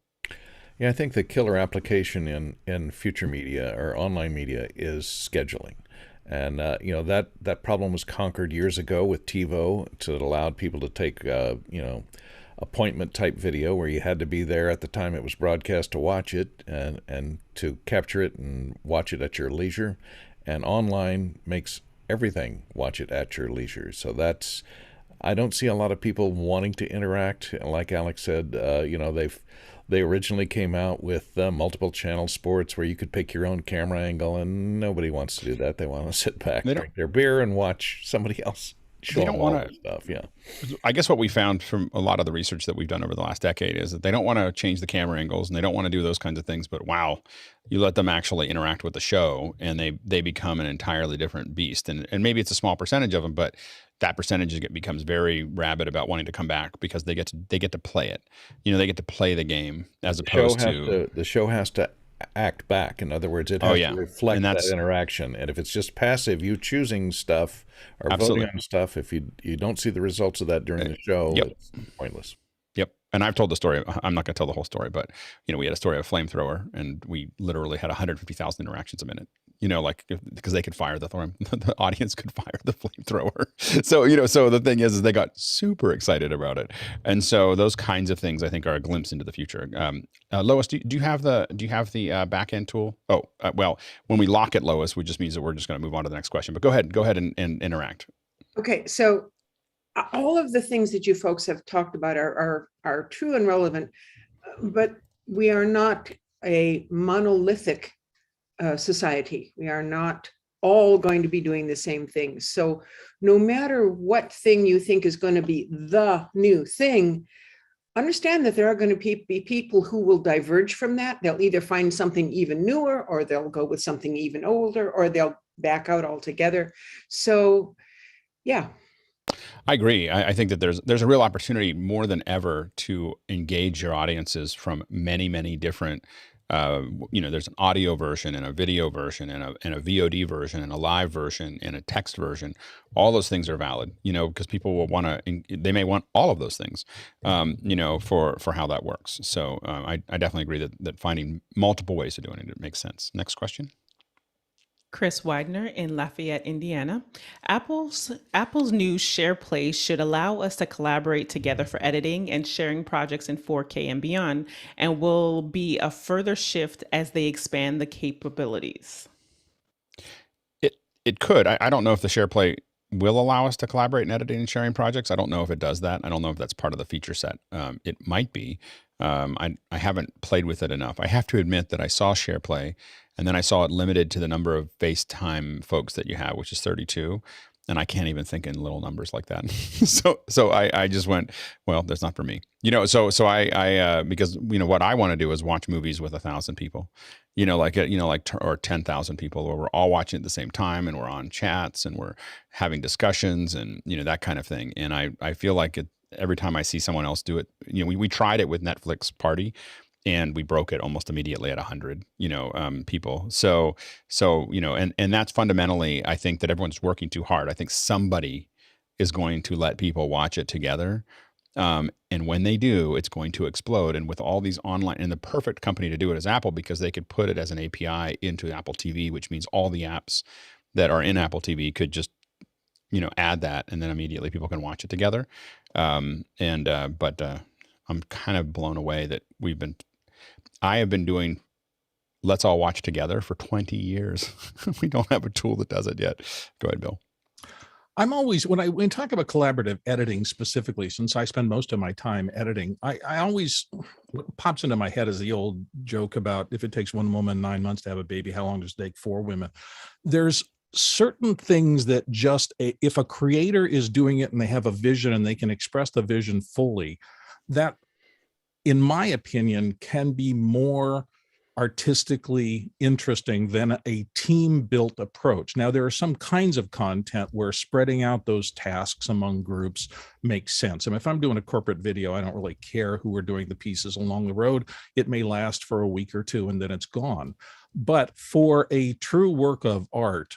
Yeah, I think the killer application in future media or online media is scheduling. And, that problem was conquered years ago with TiVo. So it allowed people to take, appointment type video where you had to be there at the time it was broadcast to watch it and to capture it and watch it at your leisure. And online makes everything watch it at your leisure. So I don't see a lot of people wanting to interact. Like Alex said, they originally came out with multiple channel sports where you could pick your own camera angle, and nobody wants to do that. They want to sit back, drink their beer, and watch somebody else show they don't them all want the stuff. Yeah. I guess what we found from a lot of the research that we've done over the last decade is that they don't want to change the camera angles, and they don't want to do those kinds of things. But wow, you let them actually interact with the show, and they become an entirely different beast. And maybe it's a small percentage of them, but that percentage becomes very rabid about wanting to come back because they get to play it. They get to play the game as opposed to the show has to act back. In other words, it has to reflect that interaction. And if it's just passive, you choosing stuff or voting on stuff, if you don't see the results of that during the show, it's pointless. Yep. And I've told the story. I'm not going to tell the whole story, but we had a story of a flamethrower, and we literally had 150,000 interactions a minute. Because they could fire the audience could fire the flamethrower. So so the thing is they got super excited about it, and so those kinds of things I think are a glimpse into the future. Lois, do you have the back end tool? Oh, well, when we lock it, Lois, which just means that we're just going to move on to the next question. But go ahead and interact. Okay, so all of the things that you folks have talked about are true and relevant, but we are not a monolithic society. We are not all going to be doing the same things. So no matter what thing you think is going to be the new thing, understand that there are going to be people who will diverge from that. They'll either find something even newer, or they'll go with something even older, or they'll back out altogether. So yeah. I agree. I think that there's a real opportunity more than ever to engage your audiences from many, many different there's an audio version and a video version and a VOD version and a live version and a text version. All those things are valid, because people will they may want all of those things, for how that works. So I definitely agree that finding multiple ways of doing it makes sense. Next question. Chris Widener in Lafayette, Indiana. Apple's new SharePlay should allow us to collaborate together for editing and sharing projects in 4K and beyond, and will be a further shift as they expand the capabilities. It could. I don't know if the SharePlay will allow us to collaborate in editing and sharing projects. I don't know if it does that. I don't know if that's part of the feature set. It might be. I haven't played with it enough. I have to admit that I saw SharePlay, and then I saw it limited to the number of FaceTime folks that you have, which is 32. And I can't even think in little numbers like that. so I just went, well, that's not for me. So I because what I want to do is watch movies with 1,000 people, or 10,000 people, where we're all watching at the same time, and we're on chats, and we're having discussions, and that kind of thing. And I feel like every time I see someone else do it, we tried it with Netflix Party, and we broke it almost immediately at 100, people. So, and that's fundamentally, I think that everyone's working too hard. I think somebody is going to let people watch it together. And when they do, it's going to explode. And with all these online, and the perfect company to do it is Apple, because they could put it as an API into Apple TV, which means all the apps that are in Apple TV could just, add that, and then immediately people can watch it together. But I'm kind of blown away that I have been doing Let's All Watch Together for 20 years. We don't have a tool that does it yet. Go ahead, Bill. I'm always, when we talk about collaborative editing specifically, since I spend most of my time editing, I always, what pops into my head is the old joke about if it takes one woman 9 months to have a baby, how long does it take 4 women? There's certain things that if a creator is doing it and they have a vision and they can express the vision fully, that, in my opinion, can be more artistically interesting than a team-built approach. Now, there are some kinds of content where spreading out those tasks among groups makes sense. If I'm doing a corporate video, I don't really care who are doing the pieces along the road. It may last for a week or two and then it's gone. But for a true work of art,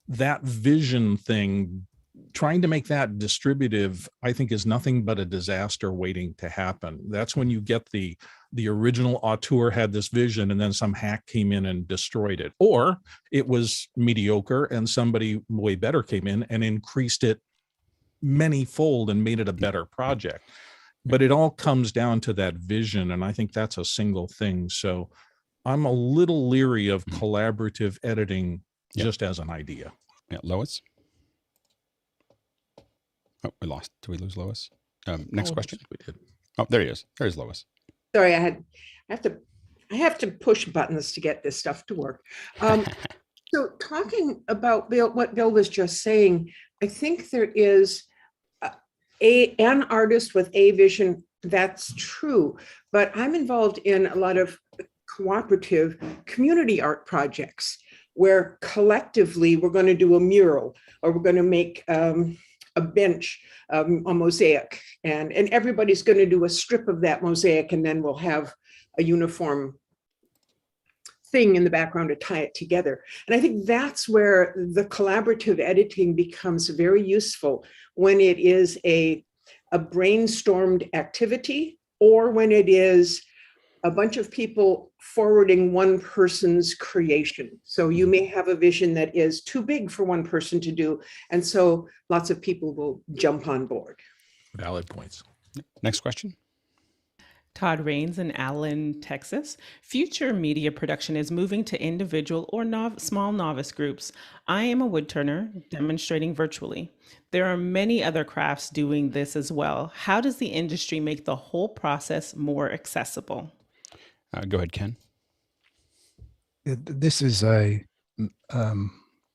that vision thing, trying to make that distributive, I think, is nothing but a disaster waiting to happen. That's when you get the original auteur had this vision and then some hack came in and destroyed it. Or it was mediocre and somebody way better came in and increased it many-fold and made it a better project. But it all comes down to that vision, and I think that's a single thing. So I'm a little leery of collaborative editing just as an idea. Yeah, Lois? Oh, we lost. Did we lose Lois? Next question. We did. Oh, there he is. There's Lois. Sorry, I have to push buttons to get this stuff to work. So talking about what Bill was just saying, I think there is an artist with a vision. That's true, but I'm involved in a lot of cooperative community art projects where collectively we're going to do a mural, or we're going to make a bench, a mosaic, and everybody's going to do a strip of that mosaic, and then we'll have a uniform thing in the background to tie it together. And I think that's where the collaborative editing becomes very useful, when it is a brainstormed activity, or when it is a bunch of people forwarding one person's creation. So you may have a vision that is too big for one person to do, and so lots of people will jump on board. Valid points. Next question. Todd Rains in Allen, Texas. Future media production is moving to individual or small novice groups. I am a woodturner demonstrating virtually. There are many other crafts doing this as well. How does the industry make the whole process more accessible? Go ahead, Ken. This is a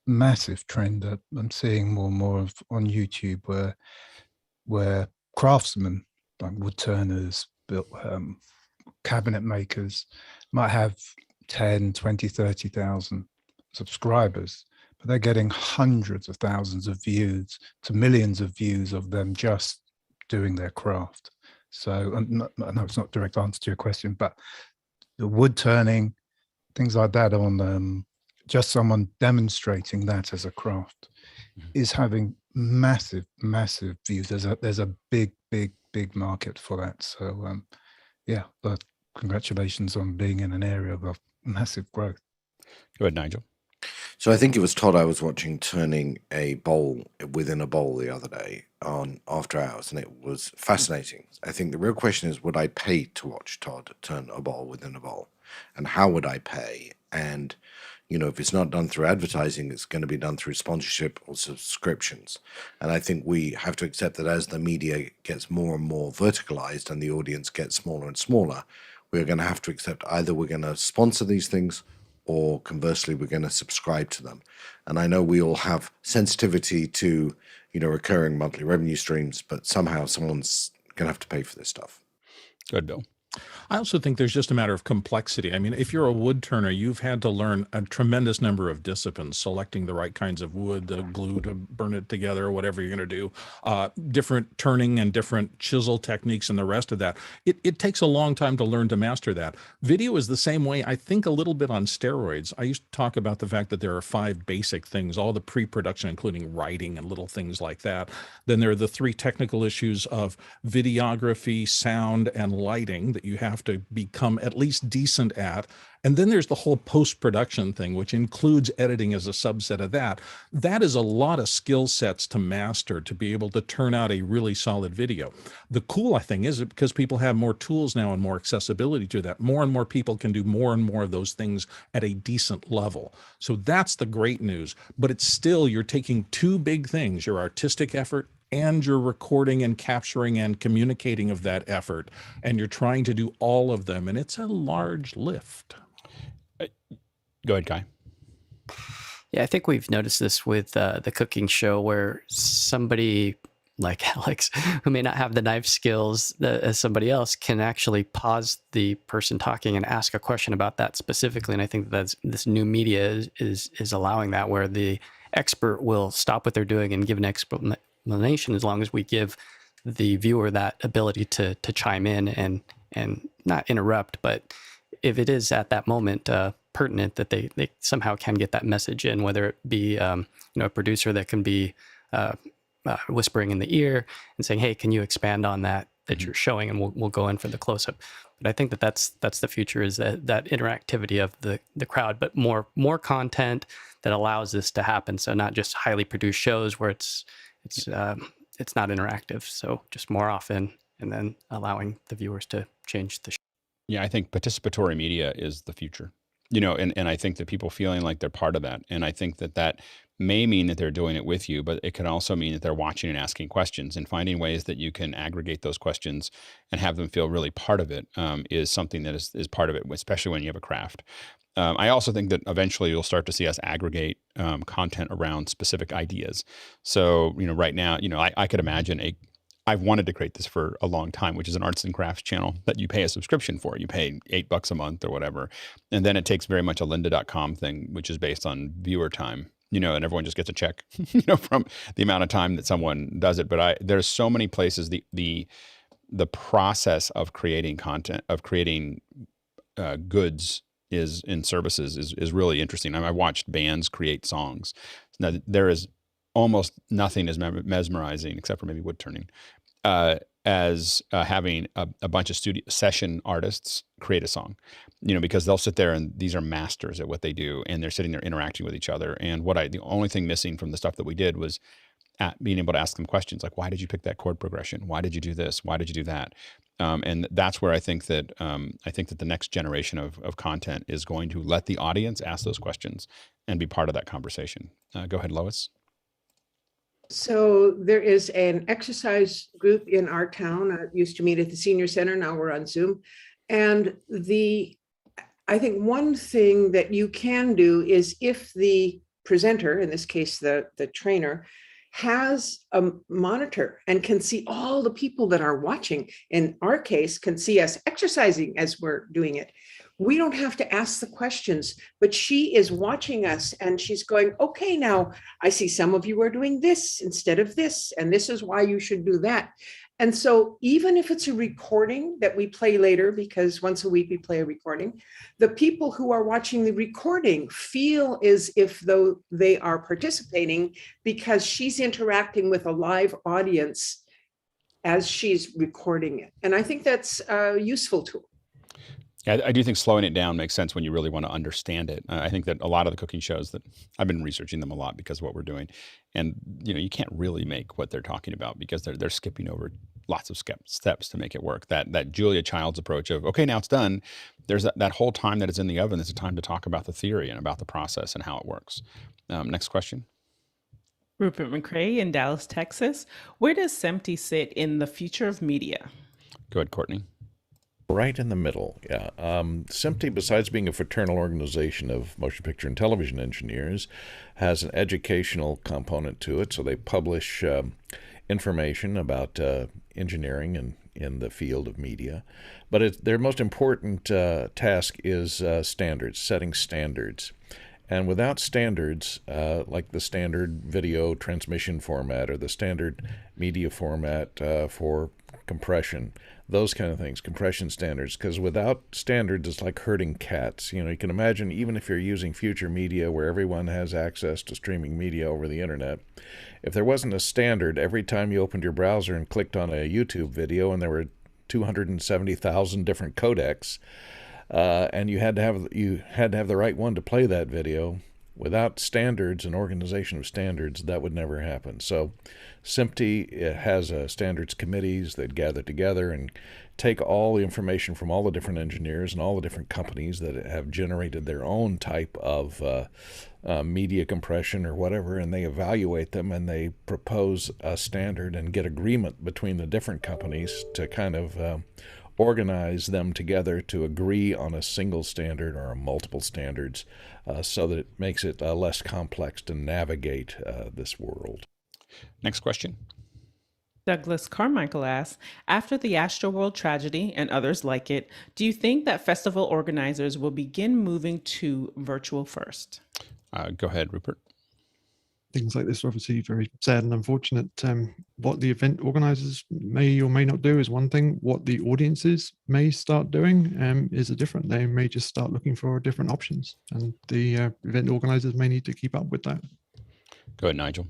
massive trend that I'm seeing more and more of on YouTube, where craftsmen, like woodturners, cabinet makers, might have 10, 20, 30,000 subscribers, but they're getting hundreds of thousands of views to millions of views of them just doing their craft. So I know it's not a direct answer to your question, but the wood turning, things like that on just someone demonstrating that as a craft is having massive views. There's a big market for that. So yeah, but congratulations on being in an area of massive growth. Go ahead, Nigel. So I think it was Todd I was watching turning a bowl within a bowl the other day on After Hours, and it was fascinating. I think the real question is, would I pay to watch Todd turn a bowl within a bowl? And how would I pay? And, if it's not done through advertising, it's going to be done through sponsorship or subscriptions. And I think we have to accept that as the media gets more and more verticalized and the audience gets smaller and smaller, we're going to have to accept either we're going to sponsor these things, or conversely, we're going to subscribe to them. And I know we all have sensitivity to, recurring monthly revenue streams, but somehow someone's going to have to pay for this stuff. Good, Bill. I also think there's just a matter of complexity. I mean, if you're a wood turner, you've had to learn a tremendous number of disciplines, selecting the right kinds of wood, the glue to burn it together, or whatever you're going to do, different turning and different chisel techniques and the rest of that. It takes a long time to learn to master that. Video is the same way, I think, a little bit on steroids. I used to talk about the fact that there are 5 basic things, all the pre-production, including writing and little things like that. Then there are the 3 technical issues of videography, sound, and lighting that you have to become at least decent at. And then there's the whole post-production thing, which includes editing as a subset of that. That is a lot of skill sets to master to be able to turn out a really solid video. The cool thing is because people have more tools now and more accessibility to that, more and more people can do more and more of those things at a decent level. So that's the great news. But it's still, you're taking 2 big things, your artistic effort and your recording and capturing and communicating of that effort. And you're trying to do all of them. And it's a large lift. Go ahead, Kai. Yeah, I think we've noticed this with the cooking show where somebody like Alex, who may not have the knife skills as somebody else, can actually pause the person talking and ask a question about that specifically. And I think that's this new media is allowing that, where the expert will stop what they're doing and give an explanation, as long as we give the viewer that ability to chime in and not interrupt, but if it is at that moment pertinent, that they somehow can get that message in, whether it be a producer that can be whispering in the ear and saying, hey, can you expand on that you're showing, and we'll go in for the close-up. But I think that's the future, is that interactivity of the crowd, but more content that allows this to happen. So not just highly produced shows where it's not interactive. So just more often, and then allowing the viewers to change the show. Yeah, I think participatory media is the future, and I think that people feeling like they're part of that. And I think that may mean that they're doing it with you, but it can also mean that they're watching and asking questions, and finding ways that you can aggregate those questions and have them feel really part of it is something that is part of it, especially when you have a craft. I also think that eventually you'll start to see us aggregate content around specific ideas. So, right now, I could imagine I've wanted to create this for a long time, which is an arts and crafts channel that you pay a subscription for. You pay $8 a month or whatever. And then it takes very much a lynda.com thing, which is based on viewer time, and everyone just gets a check, from the amount of time that someone does it. But there's so many places, the process of creating content, of creating goods in services is really interesting. I watched bands create songs. Now, there is almost nothing as mesmerizing, except for maybe wood turning, as having a bunch of studio session artists create a song, because they'll sit there, and these are masters at what they do, and they're sitting there interacting with each other. And the only thing missing from the stuff that we did was being able to ask them questions like, why did you pick that chord progression? Why did you do this? Why did you do that? And that's where I think that the next generation of content is going to let the audience ask those questions and be part of that conversation. Go ahead, Lois. So there is an exercise group in our town. I used to meet at the senior center. Now we're on Zoom. And I think one thing that you can do is, if the presenter, in this case, the trainer, has a monitor and can see all the people that are watching, in our case, can see us exercising as we're doing it. We don't have to ask the questions, but she is watching us and she's going, okay, now I see some of you are doing this instead of this, and this is why you should do that. And so even if it's a recording that we play later, because once a week we play a recording, the people who are watching the recording feel as if though they are participating, because she's interacting with a live audience as she's recording it. And I think that's a useful tool. Yeah, I do think slowing it down makes sense when you really want to understand it. I think that a lot of the cooking shows that I've been researching them a lot because of what we're doing, and you can't really make what they're talking about because they're skipping over lots of steps to make it work. That Julia Child's approach of, okay, now it's done. There's that whole time that it's in the oven. There's a time to talk about the theory and about the process and how it works. Next question. Rupert McCrae in Dallas, Texas. Where does SMPTE sit in the future of media? Go ahead, Courtney. Right in the middle, yeah. SMPTE, besides being a fraternal organization of motion picture and television engineers, has an educational component to it. So they publish information about engineering and in the field of media. But their most important task is standards, setting standards. And without standards, like the standard video transmission format or the standard media format for compression, those kind of things, compression standards, because without standards, it's like herding cats. You can imagine, even if you're using future media where everyone has access to streaming media over the internet, if there wasn't a standard, every time you opened your browser and clicked on a YouTube video and there were 270,000 different codecs, and you had to have the right one to play that video. Without standards and organization of standards, that would never happen. So SMPTE has standards committees that gather together and take all the information from all the different engineers and all the different companies that have generated their own type of media compression or whatever, and they evaluate them and they propose a standard and get agreement between the different companies to kind of organize them together to agree on a single standard or multiple standards, so that it makes it less complex to navigate this world. Next question. Douglas Carmichael asks, after the Astroworld tragedy and others like it, do you think that festival organizers will begin moving to virtual first? Go ahead, Rupert. Things like this are obviously very sad and unfortunate. What the event organizers may or may not do is one thing. What the audiences may start doing is a different. They may just start looking for different options, and the event organizers may need to keep up with that. Go ahead, Nigel.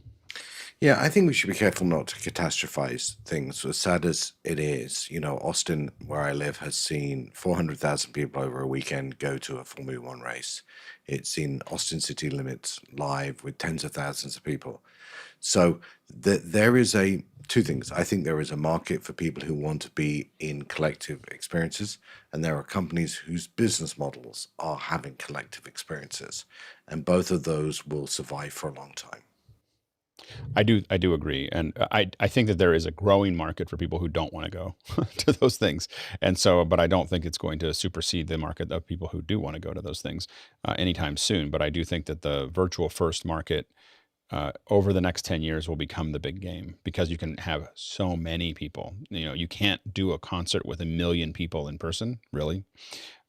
Yeah, I think we should be careful not to catastrophize things. As sad as it is, Austin, where I live, has seen 400,000 people over a weekend go to a Formula One race. It's seen Austin city limits live with tens of thousands of people. So there is two things. I think there is a market for people who want to be in collective experiences, and there are companies whose business models are having collective experiences, and both of those will survive for a long time. I do agree, and I think that there is a growing market for people who don't want to go to those things, and so, but I don't think it's going to supersede the market of people who do want to go to those things anytime soon. But I do think that the virtual first market over the next 10 years will become the big game, because you can have so many people. You can't do a concert with 1 million people in person, really.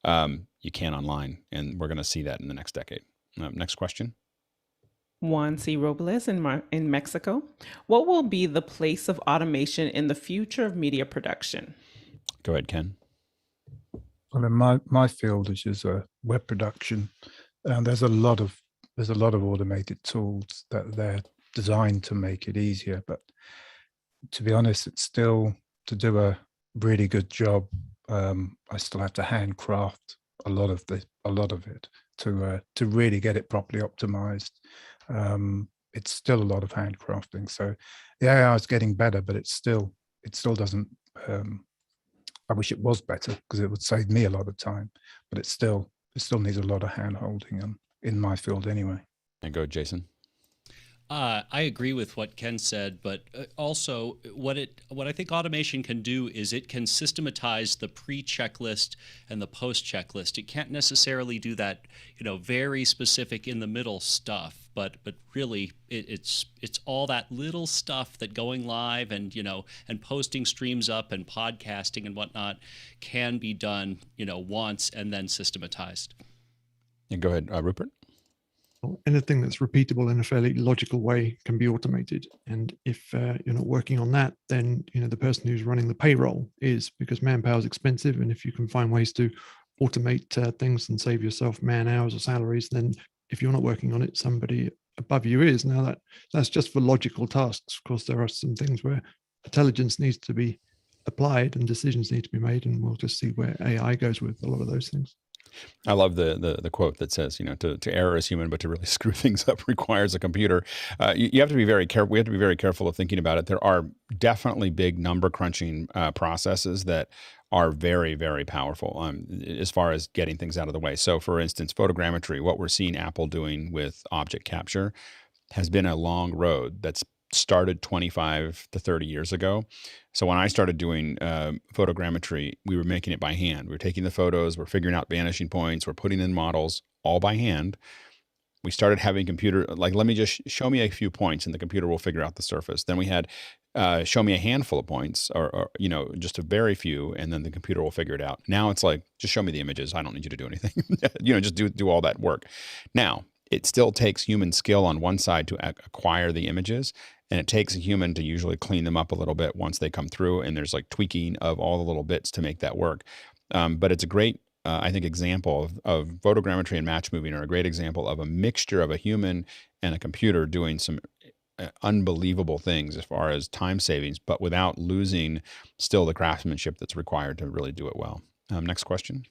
You can online, and we're going to see that in the next decade. Next question. Juan C. Robles in Mexico. What will be the place of automation in the future of media production? Go ahead, Ken. Well, in my field, which is web production, there's a lot of automated tools that they're designed to make it easier. But to be honest, it's still, to do a really good job, I still have to handcraft a lot of it to really get it properly optimized. It's still a lot of handcrafting. So the AI is getting better, but it still doesn't. I wish it was better, because it would save me a lot of time. But it still needs a lot of hand holding in my field anyway. And go, Jason. I agree with what Ken said, but also what I think automation can do is it can systematize the pre-checklist and the post-checklist. It can't necessarily do that, very specific in the middle stuff, but really it's all that little stuff that going live and and posting streams up and podcasting and whatnot can be done once and then systematized. And go ahead, Rupert. Anything that's repeatable in a fairly logical way can be automated. And if you're not working on that, then the person who's running the payroll is, because manpower is expensive. And if you can find ways to automate things and save yourself man hours or salaries, then if you're not working on it, somebody above you is. Now that's just for logical tasks. Of course, there are some things where intelligence needs to be applied and decisions need to be made, and we'll just see where AI goes with a lot of those things. I love the quote that says, to err is human, but to really screw things up requires a computer. You have to be very careful. We have to be very careful of thinking about it. There are definitely big number crunching processes that are very, very powerful as far as getting things out of the way. So, for instance, photogrammetry, what we're seeing Apple doing with object capture has been a long road that's started 25 to 30 years ago. So when I started doing photogrammetry, we were making it by hand. We were taking the photos, we're figuring out vanishing points, we're putting in models all by hand. we started having computer, like, let me just show me a few points and the computer will figure out the surface. Then we had show me a handful of points or, you know, just a very few, and then the computer will figure it out. Now it's like, just show me the images. I don't need you to do anything. You know, just do all that work. Now, it still takes human skill on one side to acquire the images, and it takes a human to usually clean them up a little bit once they come through, and there's like tweaking of all the little bits to make that work. But it's a great, I think, example of photogrammetry and match moving are a great example of a mixture of a human and a computer doing some unbelievable things as far as time savings, but without losing still the craftsmanship that's required to really do it well. Next question.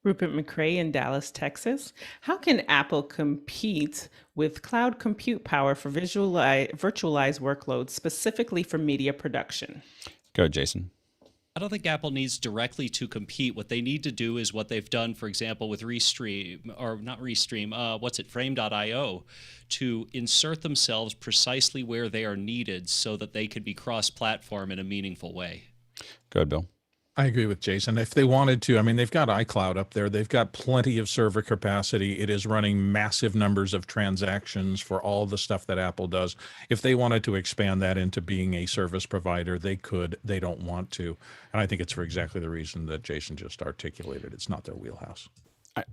Rupert McCrae in Dallas, Texas. How can Apple compete with cloud compute power for virtualized workloads, specifically for media production? Go ahead, Jason. I don't think Apple needs directly to compete. What they need to do is what they've done, for example, with Restream, or not Restream, Frame.io, to insert themselves precisely where they are needed so that they can be cross-platform in a meaningful way. Go ahead, Bill. I agree with Jason. If they wanted to, I mean, they've got iCloud up there. They've got plenty of server capacity. It is running massive numbers of transactions for all the stuff that Apple does. If they wanted to expand that into being a service provider, they could. They don't want to. And I think it's for exactly the reason that Jason just articulated. It's not their wheelhouse.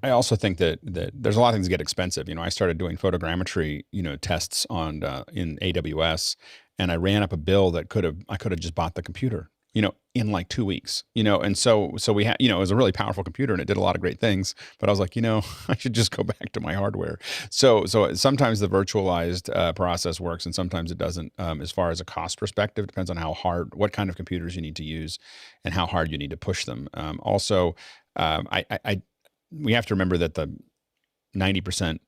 I also think that there's a lot of things that get expensive. You know, I started doing photogrammetry, you know, tests on in AWS, and I ran up a bill that I could have just bought the computer, you know, in like 2 weeks, you know, and so we had, you know, it was a really powerful computer and it did a lot of great things, but I was like, you know, I should just go back to my hardware. So sometimes the virtualized process works and sometimes it doesn't. As far as a cost perspective, depends on how hard, what kind of computers you need to use and how hard you need to push them. We have to remember that the 90%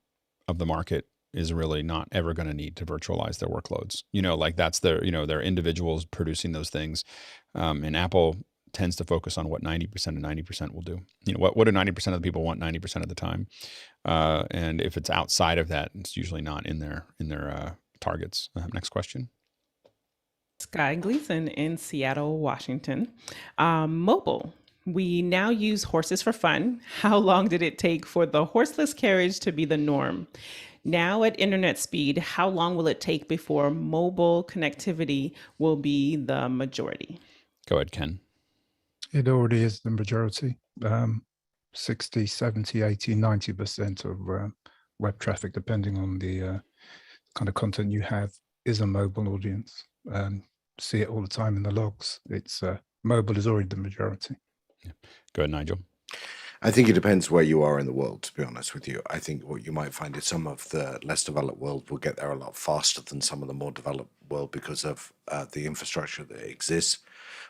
of the market is really not ever going to need to virtualize their workloads. You know, like that's their, you know, they're individuals producing those things. And Apple tends to focus on what 90% and 90% will do. You know, what do 90% of the people want 90% of the time? And if it's outside of that, it's usually not in their targets. Next question. Sky Gleason in Seattle, Washington. Mobile. We now use horses for fun. How long did it take for the horseless carriage to be the norm? Now at internet speed, how long will it take before mobile connectivity will be the majority? Go ahead, Ken. It already is the majority. 60, 70, 80, 90% of web traffic, depending on the kind of content you have, is a mobile audience. See it all the time in the logs. It's mobile is already the majority. Yeah. Go ahead, Nigel. I think it depends where you are in the world, to be honest with you. I think what you might find is some of the less developed world will get there a lot faster than some of the more developed world because of the infrastructure that exists.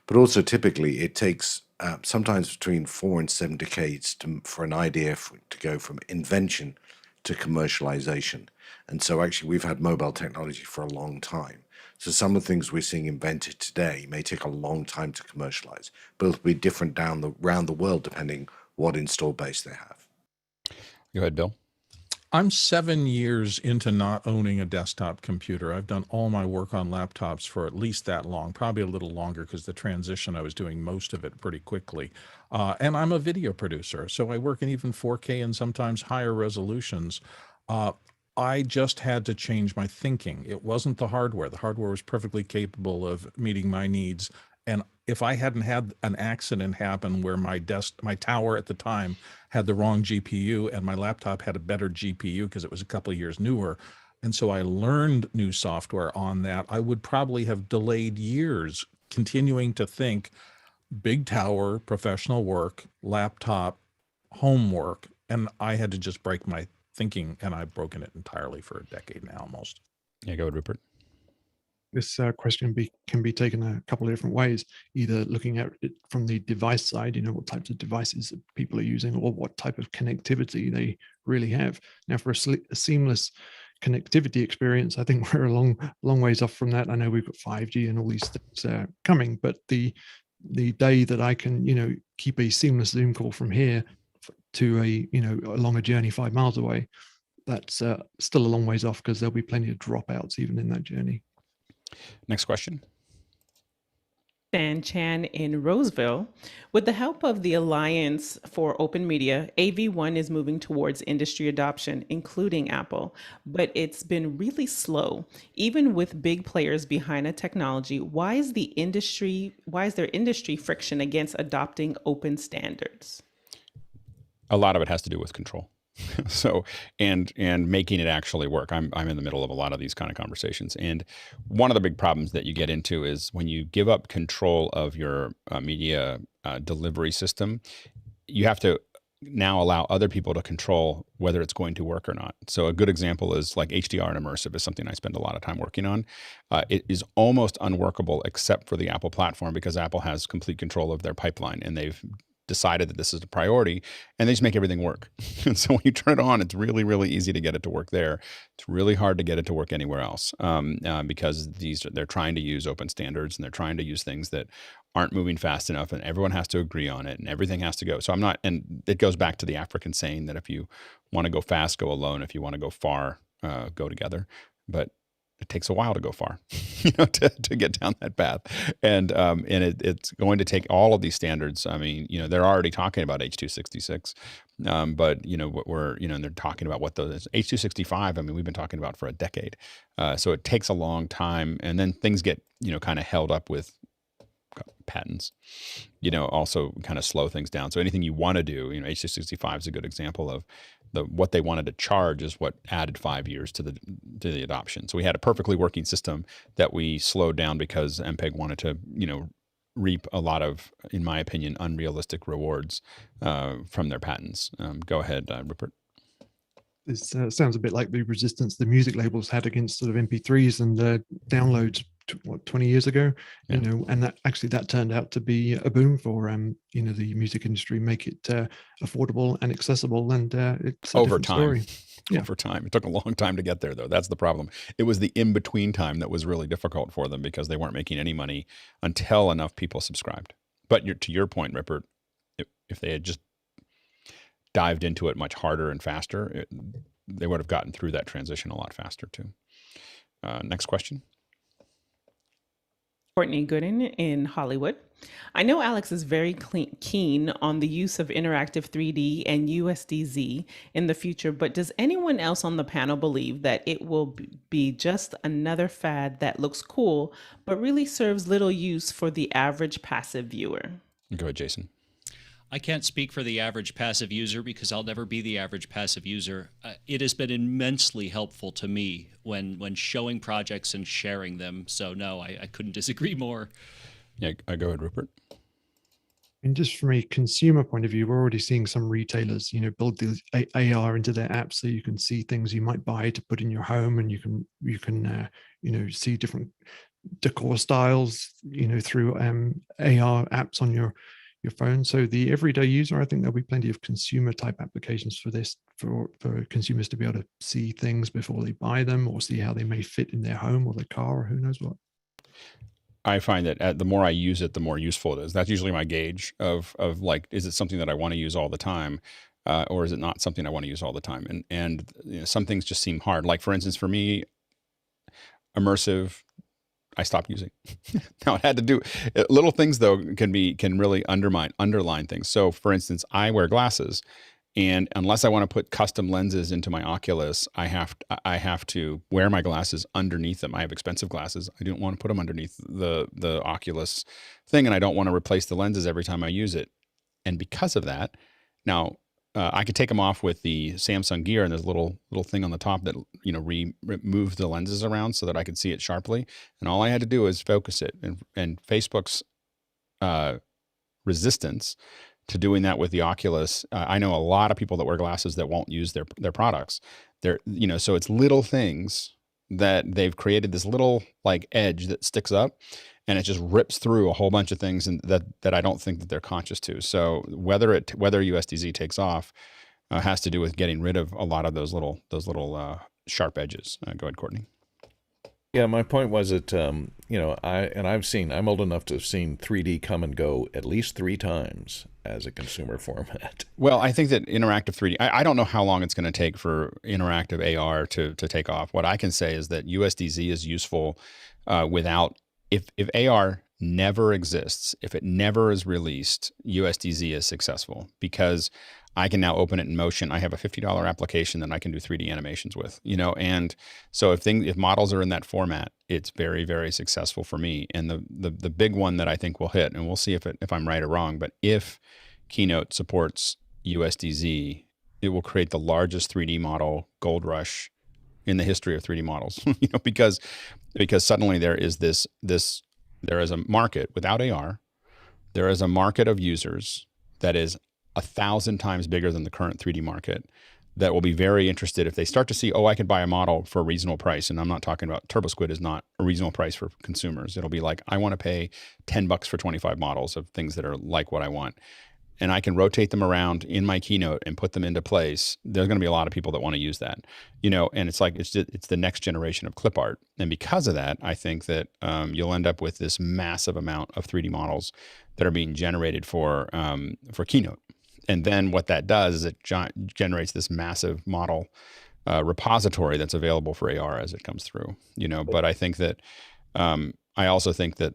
But also typically it takes sometimes between 4 and 7 decades for an idea to go from invention to commercialization. And so actually we've had mobile technology for a long time. So some of the things we're seeing invented today may take a long time to commercialize, but it'll be different around the world depending what install base they have. Go ahead, Bill. I'm 7 years into not owning a desktop computer. I've done all my work on laptops for at least that long, probably a little longer because the transition, I was doing most of it pretty quickly. And I'm a video producer, so I work in even 4K and sometimes higher resolutions. I just had to change my thinking. It wasn't the hardware. The hardware was perfectly capable of meeting my needs. And if I hadn't had an accident happen where my tower at the time had the wrong GPU and my laptop had a better GPU because it was a couple of years newer, and so I learned new software on that, I would probably have delayed years continuing to think big tower, professional work, laptop, homework, and I had to just break my thinking, and I've broken it entirely for a decade now almost. Yeah, go ahead, Rupert. This question can be taken a couple of different ways, either looking at it from the device side, you know, what types of devices people are using or what type of connectivity they really have. Now, for a seamless connectivity experience, I think we're a long ways off from that. I know we've got 5G and all these things coming, but the day that I can, you know, keep a seamless Zoom call from here to a longer journey 5 miles away, that's still a long ways off because there'll be plenty of dropouts even in that journey. Next question. Stan Chan in Roseville. With the help of the Alliance for Open Media, AV1 is moving towards industry adoption, including Apple, but it's been really slow. Even with big players behind a technology, why is there industry friction against adopting open standards? A lot of it has to do with control. So, and making it actually work. I'm in the middle of a lot of these kind of conversations. And one of the big problems that you get into is when you give up control of your media delivery system, you have to now allow other people to control whether it's going to work or not. So a good example is like HDR and immersive is something I spend a lot of time working on. It is almost unworkable except for the Apple platform because Apple has complete control of their pipeline and they've decided that this is a priority and they just make everything work. And so when you turn it on, it's really, really easy to get it to work there. It's really hard to get it to work anywhere else because they're trying to use open standards and they're trying to use things that aren't moving fast enough and everyone has to agree on it and everything has to go. So and it goes back to the African saying that if you want to go fast, go alone. If you want to go far, go together. But it takes a while to go far, to get down that path. And it's going to take all of these standards. I mean, they're already talking about H.266, but and they're talking about what those H.265. I mean, we've been talking about for a decade. So it takes a long time, and then things get kind of held up with patents, also kind of slow things down. So anything you want to do, H.265 is a good example of what they wanted to charge is what added 5 years to the adoption. So we had a perfectly working system that we slowed down because MPEG wanted to, reap a lot of, in my opinion, unrealistic rewards from their patents. Go ahead, Rupert. This sounds a bit like the resistance the music labels had against sort of MP3s and downloads 20 years ago, and that turned out to be a boom for the music industry, make it affordable and accessible, and it's a over different time. story. Yeah. Over time, it took a long time to get there, though. That's the problem. It was the in between time that was really difficult for them because they weren't making any money until enough people subscribed. But to your point, Rupert, if they had just dived into it much harder and faster, they would have gotten through that transition a lot faster too. Next question. Courtney Gooden in Hollywood. I know Alex is very keen on the use of interactive 3D and USDZ in the future, but does anyone else on the panel believe that it will be just another fad that looks cool, but really serves little use for the average passive viewer? Go ahead, Jason. I can't speak for the average passive user because I'll never be the average passive user. It has been immensely helpful to me when showing projects and sharing them. So no, I couldn't disagree more. Yeah, go ahead, Rupert. And just from a consumer point of view, we're already seeing some retailers, build the AR into their apps so you can see things you might buy to put in your home, and you can see different decor styles, through AR apps on your phone. So the everyday user, I think there'll be plenty of consumer type applications for this, for consumers to be able to see things before they buy them or see how they may fit in their home or their car or who knows what. I find that the more I use it, the more useful it is. That's usually my gauge of like, is it something that I want to use all the time? Or is it not something I want to use all the time? And some things just seem hard. Like for instance, for me, immersive, I stopped using. Now it had to do little things though can really underline things. So for instance, I wear glasses, and unless I want to put custom lenses into my Oculus, I have to wear my glasses underneath them. I have expensive glasses. I don't want to put them underneath the Oculus thing, and I don't want to replace the lenses every time I use it. And because of that, now I could take them off with the Samsung Gear, and there's a little thing on the top that moves the lenses around so that I could see it sharply. And all I had to do was focus it. And Facebook's resistance to doing that with the Oculus, I know a lot of people that wear glasses that won't use their products. So it's little things that they've created this little like edge that sticks up, and it just rips through a whole bunch of things and that I don't think that they're conscious to. So whether USDZ takes off has to do with getting rid of a lot of those little sharp edges. Go ahead, Courtney. Yeah, my point was that I'm old enough to have seen 3D come and go at least 3 times as a consumer format. Well, I think that interactive 3D, I don't know how long it's going to take for interactive AR to take off. What I can say is that USDZ is useful without, if AR never exists, if it never is released, USDZ is successful because I can now open it in Motion. I have a $50 application that I can do 3D animations with, and so if models are in that format, it's very, very successful for me. And the big one that I think will hit, and we'll see if I'm right or wrong, but if Keynote supports USDZ, it will create the largest 3D model gold rush in the history of 3D models, because suddenly there is there is a market without AR. There is a market of users that is 1,000 times bigger than the current 3D market that will be very interested if they start to see, I could buy a model for a reasonable price. And I'm not talking about TurboSquid is not a reasonable price for consumers. It'll be like, I want to pay $10 for 25 models of things that are like what I want. And I can rotate them around in my Keynote and put them into place. There's going to be a lot of people that want to use that, and it's like, it's the next generation of clip art. And because of that, I think that you'll end up with this massive amount of 3D models that are being generated for Keynote. And then what that does is it generates this massive model repository that's available for AR as it comes through, but I think that I also think that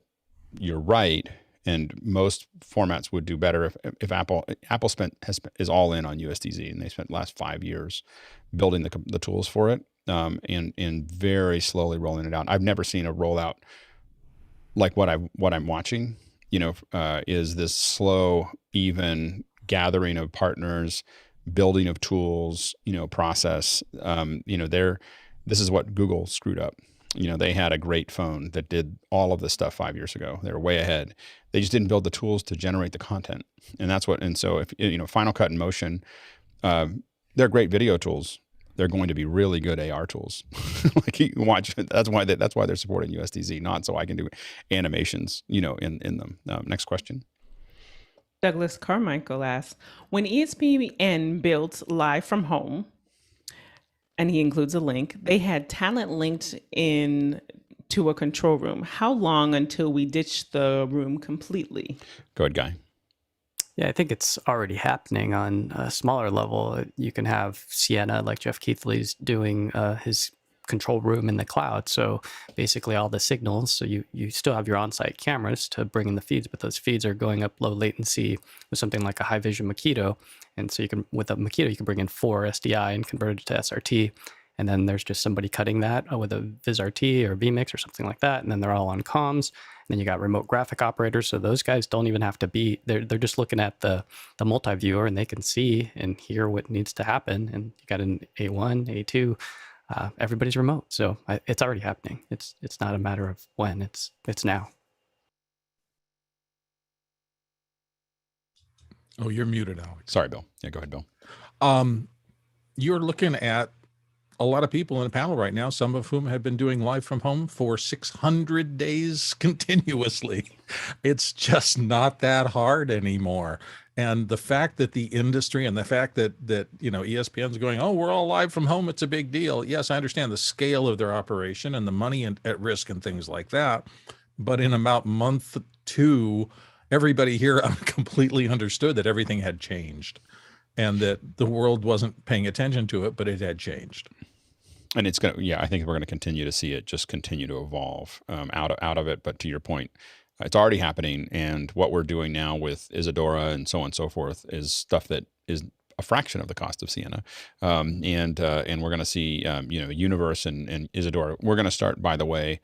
you're right. And most formats would do better if Apple is all in on USDZ, and they spent the last 5 years building the tools for it, and very slowly rolling it out. I've never seen a rollout like what I'm watching. Is this slow, even gathering of partners, building of tools, process. This is what Google screwed up. They had a great phone that did all of this stuff 5 years ago. They were way ahead. They just didn't build the tools to generate the content. And so if, Final Cut and Motion, they're great video tools. They're going to be really good AR tools. Like you can watch, that's why they're supporting USDZ, not so I can do animations, in them. Next question. Douglas Carmichael asks, when ESPN built Live from Home, and he includes a link, they had talent linked in to a control room. How long until we ditch the room completely? Go ahead, Guy. Yeah, I think it's already happening on a smaller level. You can have Sienna, like Jeff Keithley's doing his control room in the cloud. So basically all the signals, so you still have your on-site cameras to bring in the feeds, but those feeds are going up low latency with something like a high vision Makito. And so with a Makito, you can bring in 4 SDI and convert it to SRT. And then there's just somebody cutting that with a VizRT or vMix or something like that. And then they're all on comms. And then you got remote graphic operators. So those guys don't even have to be, they're just looking at the multi-viewer, and they can see and hear what needs to happen. And you got an A1, A2, everybody's remote. So it's already happening. It's not a matter of when, it's now. Oh, you're muted, Alex. Sorry, Bill. Yeah, go ahead, Bill. You're looking at a lot of people in a panel right now, some of whom have been doing live from home for 600 days continuously. It's just not that hard anymore. And the fact that the industry and the fact that ESPN's going, oh, we're all live from home, it's a big deal. Yes, I understand the scale of their operation and the money at risk and things like that. But in about month 2, everybody here completely understood that everything had changed and that the world wasn't paying attention to it, but it had changed. And it's going to, I think we're going to continue to see it just continue to evolve out of it. But to your point, it's already happening. And what we're doing now with Isadora and so on and so forth is stuff that is a fraction of the cost of Sienna. And we're going to see, Universe and Isadora. We're going to start, by the way,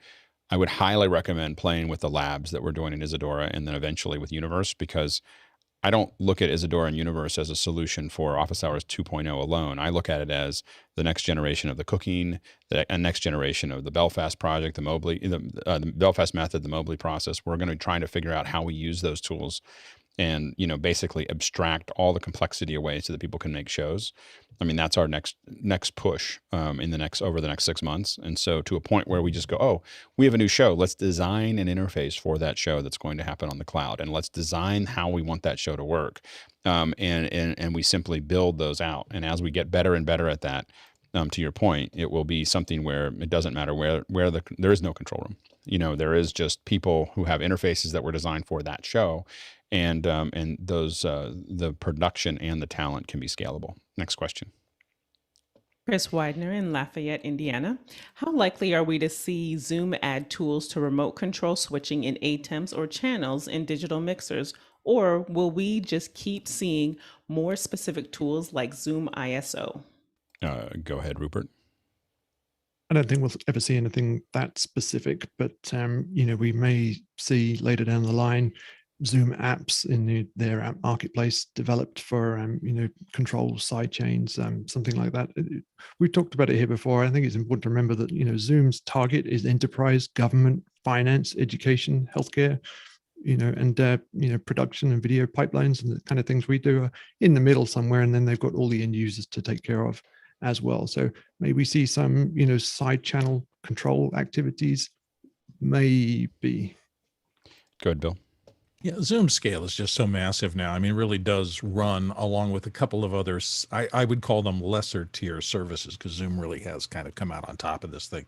I would highly recommend playing with the labs that we're doing in Isadora and then eventually with Universe, because I don't look at Isadora and Universe as a solution for Office Hours 2.0 alone. I look at it as the next generation of the cooking, the next generation of the Belfast project, the Mobley, the Belfast method, the Mobley process. We're going to try to figure out how we use those tools and, basically abstract all the complexity away so that people can make shows. I mean, that's our next push over the next 6 months. And so to a point where we just go, oh, we have a new show. Let's design an interface for that show that's going to happen on the cloud. And let's design how we want that show to work. And we simply build those out. And as we get better and better at that, to your point, it will be something where it doesn't matter where there is no control room. There is just people who have interfaces that were designed for that show. And those the production and the talent can be scalable. Next question. Chris Widener in Lafayette, Indiana. How likely are we to see Zoom add tools to remote control switching in ATEMs or channels in digital mixers? Or will we just keep seeing more specific tools like Zoom ISO? Go ahead, Rupert. I don't think we'll ever see anything that specific, but we may see later down the line Zoom apps in their app marketplace developed for control side chains, something like that. We've talked about it here before. I think it's important to remember that Zoom's target is enterprise, government, finance, education, healthcare, and production and video pipelines and the kind of things we do are in the middle somewhere, and then they've got all the end users to take care of as well. So maybe we see some side channel control activities, maybe. Go ahead, Bill. Yeah, Zoom scale is just so massive now. I mean, it really does run along with a couple of others. I would call them lesser tier services because Zoom really has kind of come out on top of this thing.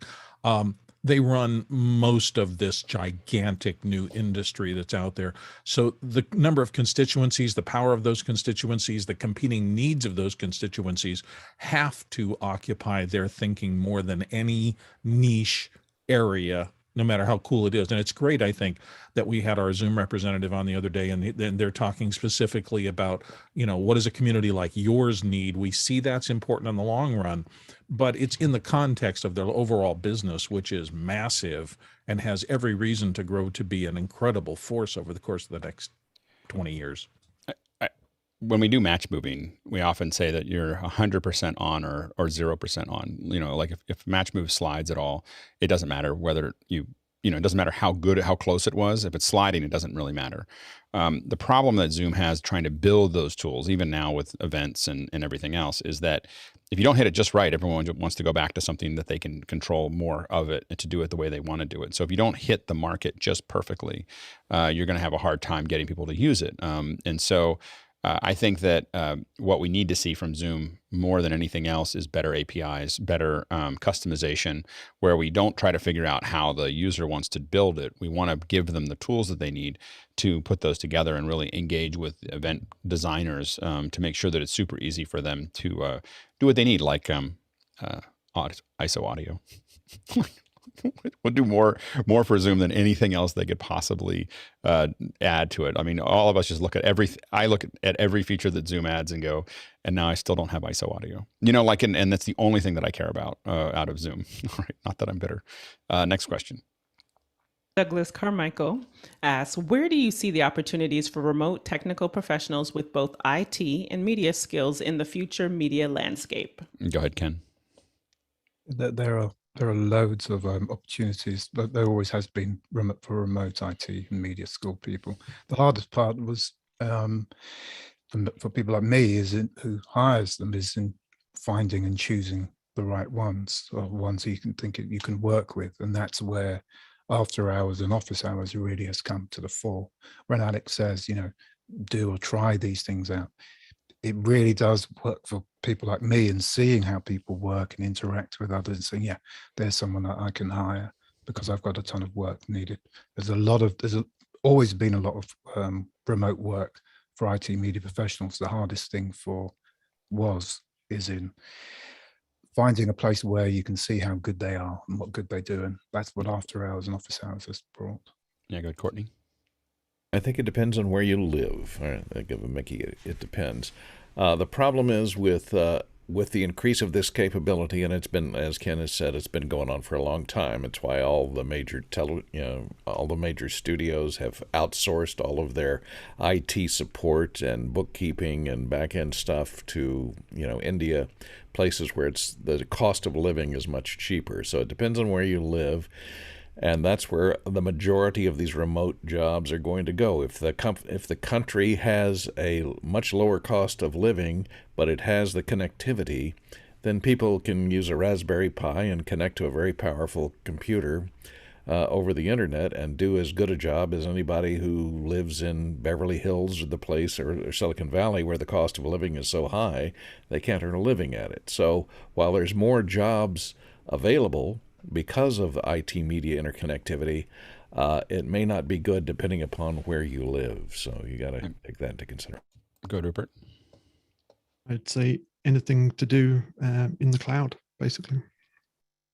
They run most of this gigantic new industry that's out there. So the number of constituencies, the power of those constituencies, the competing needs of those constituencies have to occupy their thinking more than any niche area, no matter how cool it is. And it's great, I think, that we had our Zoom representative on the other day, and they're talking specifically about, what does a community like yours need? We see that's important in the long run, but it's in the context of their overall business, which is massive and has every reason to grow to be an incredible force over the course of the next 20 years. When we do match moving, we often say that you're 100% on or 0% on. Like if match move slides at all, it doesn't matter whether it doesn't matter how close it was. If it's sliding, it doesn't really matter. The problem that Zoom has trying to build those tools, even now with events and everything else, is that if you don't hit it just right, everyone wants to go back to something that they can control more of it and to do it the way they want to do it. So if you don't hit the market just perfectly, you're going to have a hard time getting people to use it. And so I think that what we need to see from Zoom more than anything else is better APIs, better customization, where we don't try to figure out how the user wants to build it. We want to give them the tools that they need to put those together and really engage with event designers to make sure that it's super easy for them to do what they need, like ISO audio. We'll do more for Zoom than anything else they could possibly add to it. I mean, all of us just look at I look at every feature that Zoom adds and go, and now I still don't have ISO audio. And that's the only thing that I care about out of Zoom. Right? Not that I'm bitter. Next question. Douglas Carmichael asks, where do you see the opportunities for remote technical professionals with both IT and media skills in the future media landscape? Go ahead, Ken. There are loads of opportunities, but there always has been for remote IT and media skill people. The hardest part was for people like me who hires them is in finding and choosing the right ones, or ones you can work with, and that's where after hours and office hours really has come to the fore. When Alex says, do or try these things out, it really does work for people like me, and seeing how people work and interact with others and saying, yeah, there's someone that I can hire because I've got a ton of work needed. There's always been a lot of remote work for IT media professionals. The hardest thing is in finding a place where you can see how good they are and what good they do. And that's what after hours and office hours has brought. Yeah, go ahead, Courtney. I think it depends on where you live. I give a Mickey, it depends. The problem is with the increase of this capability, and it's been, as Ken has said, it's been going on for a long time. It's why all the major studios have outsourced all of their IT support and bookkeeping and back-end stuff to India, places where the cost of living is much cheaper. So it depends on where you live. And that's where the majority of these remote jobs are going to go. If the country has a much lower cost of living, but it has the connectivity, then people can use a Raspberry Pi and connect to a very powerful computer over the internet and do as good a job as anybody who lives in Beverly Hills or the place or Silicon Valley, where the cost of living is so high they can't earn a living at it. So while there's more jobs available because of IT media interconnectivity, it may not be good depending upon where you live. So you got to take that into consideration. Go, Rupert. I'd say anything to do in the cloud, basically.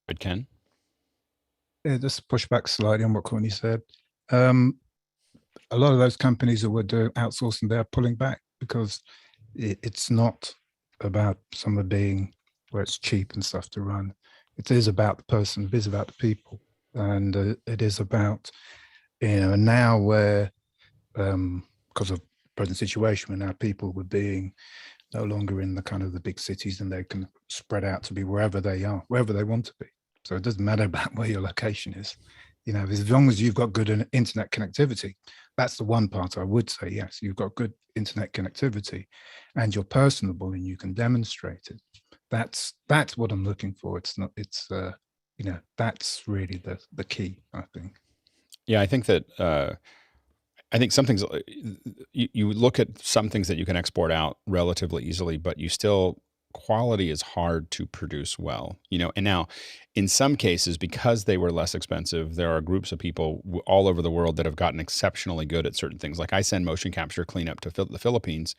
Good, Ken. Yeah, just to push back slightly on what Courtney said. A lot of those companies that were doing outsourcing, they're pulling back because it's not about summer being where it's cheap and stuff to run. It is about the person, it is about the people. And it is about, now where, because of present situation, where now people were being no longer in the kind of the big cities, and they can spread out to be wherever they are, wherever they want to be. So it doesn't matter about where your location is. As long as you've got good internet connectivity, that's the one part I would say, yes, you've got good internet connectivity and you're personable and you can demonstrate it. That's what I'm looking for. That's really the key, I think. Yeah, I think that I think some things you look at some things that you can export out relatively easily, but you still quality is hard to produce well, and now in some cases, because they were less expensive, there are groups of people all over the world that have gotten exceptionally good at certain things. Like I send motion capture cleanup to the Philippines,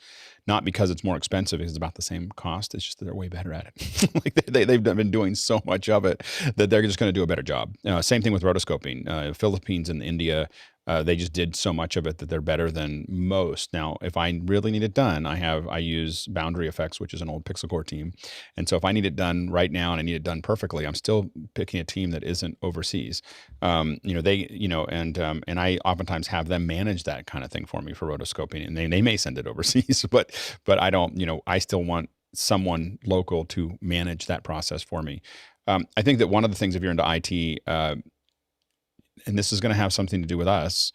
not because it's more expensive, because it's about the same cost. It's just that they're way better at it. Like they've been doing so much of it that they're just going to do a better job. Same thing with rotoscoping. Philippines and India, they just did so much of it that they're better than most. Now, if I really need it done, I use Boundary Effects, which is an old Pixel Core team. And so if I need it done right now and I need it done perfectly, I'm still picking a team that isn't overseas. And I oftentimes have them manage that kind of thing for me for rotoscoping, and they may send it overseas, but I don't, I still want someone local to manage that process for me. I think that one of the things, if you're into IT, and this is going to have something to do with us,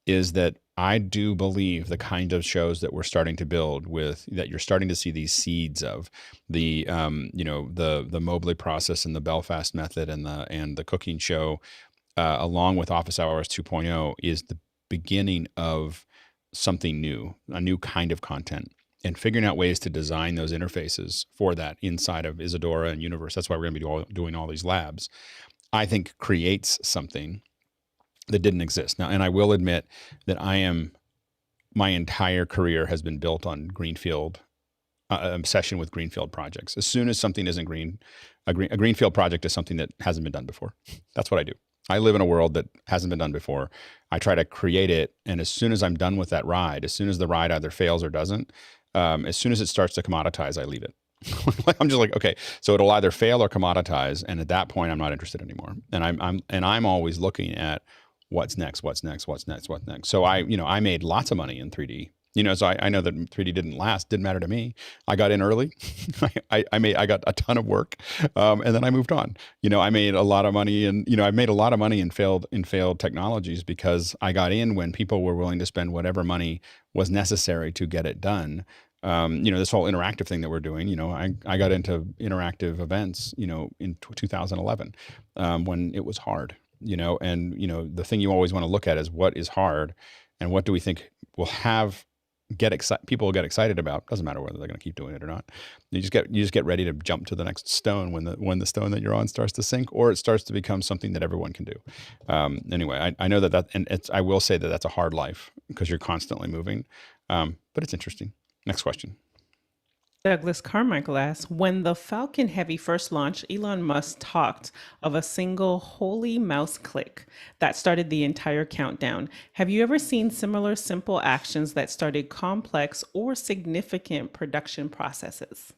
is that I do believe the kind of shows that we're starting to build that you're starting to see these seeds of the Mobley process and the Belfast method and the cooking show, along with Office Hours 2.0, is the beginning of something new, a new kind of content, and figuring out ways to design those interfaces for that inside of Isadora and Universe. That's why we're going to be doing all these labs. I think creates something that didn't exist. Now, and I will admit that my entire career has been built on greenfield, obsession with greenfield projects. As soon as something isn't a greenfield project is something that hasn't been done before. That's what I do. I live in a world that hasn't been done before. I try to create it. And as soon as I'm done with that ride, as soon as the ride either fails or doesn't, as soon as it starts to commoditize, I leave it. I'm just like, okay, so it'll either fail or commoditize. And at that point, I'm not interested anymore. And I'm always looking at what's next. So I made lots of money in 3D. So I know that 3D didn't matter to me. I got in early. I got a ton of work, and then I moved on. I made a lot of money, and I made a lot of money in failed technologies because I got in when people were willing to spend whatever money was necessary to get it done. This whole interactive thing that we're doing. I got into interactive events, in 2011, when it was hard. The thing you always want to look at is what is hard, and what do we think will people will get excited about. Doesn't matter whether they're going to keep doing it or not. You just get ready to jump to the next stone when the stone that you're on starts to sink, or it starts to become something that everyone can do. Anyway, I know that and I will say that that's a hard life because you're constantly moving, but it's interesting. Next question. Douglas Carmichael asks, when the Falcon Heavy first launched, Elon Musk talked of a single holy mouse click that started the entire countdown. Have you ever seen similar simple actions that started complex or significant production processes?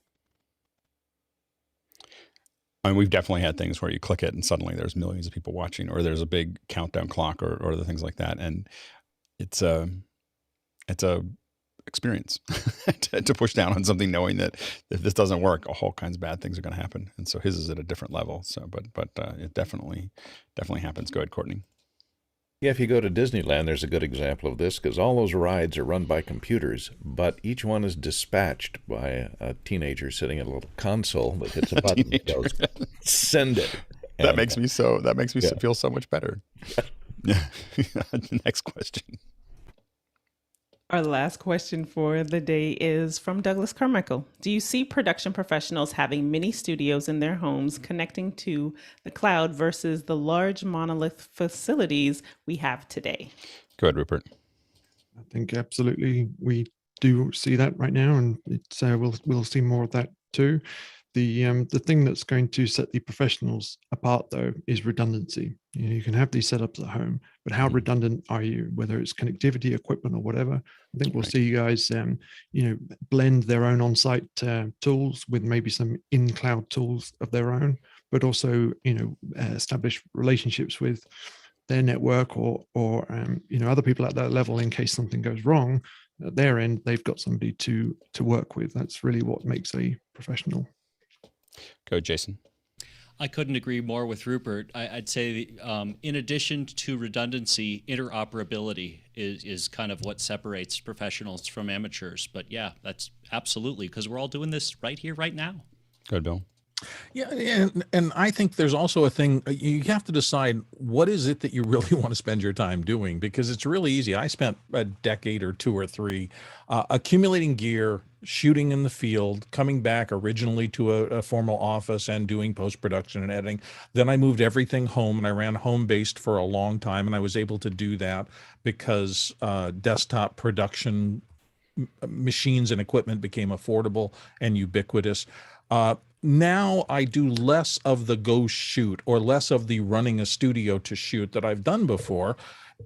I mean, we've definitely had things where you click it and suddenly there's millions of people watching, or there's a big countdown clock, or other things like that. And it's a experience to push down on something, knowing that if this doesn't work, all kinds of bad things are going to happen. And so his is at a different level. So, but it definitely happens. Go ahead, Courtney. Yeah, if you go to Disneyland, there's a good example of this, because all those rides are run by computers, but each one is dispatched by a teenager sitting at a little console that hits a button and goes, send it. That makes me feel so much better. Next question. Our last question for the day is from Douglas Carmichael. Do you see production professionals having mini studios in their homes connecting to the cloud versus the large monolith facilities we have today? Go ahead, Rupert. I think absolutely we do see that right now, and it's we'll see more of that too. The thing that's going to set the professionals apart, though, is redundancy. You can have these setups at home, but how redundant are you? Whether it's connectivity, equipment, or whatever. I think we'll see you guys, blend their own on-site tools with maybe some in-cloud tools of their own, but also, establish relationships with their network or other people at that level in case something goes wrong at their end. They've got somebody to work with. That's really what makes a professional. Go, Jason. I couldn't agree more with Rupert. I'd say, in addition to redundancy, interoperability is kind of what separates professionals from amateurs. But yeah, that's absolutely, because we're all doing this right here, right now. Good, Bill. Yeah, and I think there's also a thing, you have to decide what is it that you really want to spend your time doing, because it's really easy. I spent a decade or two or three accumulating gear, shooting in the field, coming back originally to a formal office and doing post-production and editing. Then I moved everything home, and I ran home-based for a long time, and I was able to do that because desktop production machines and equipment became affordable and ubiquitous. Now I do less of the go shoot or less of the running a studio to shoot that I've done before.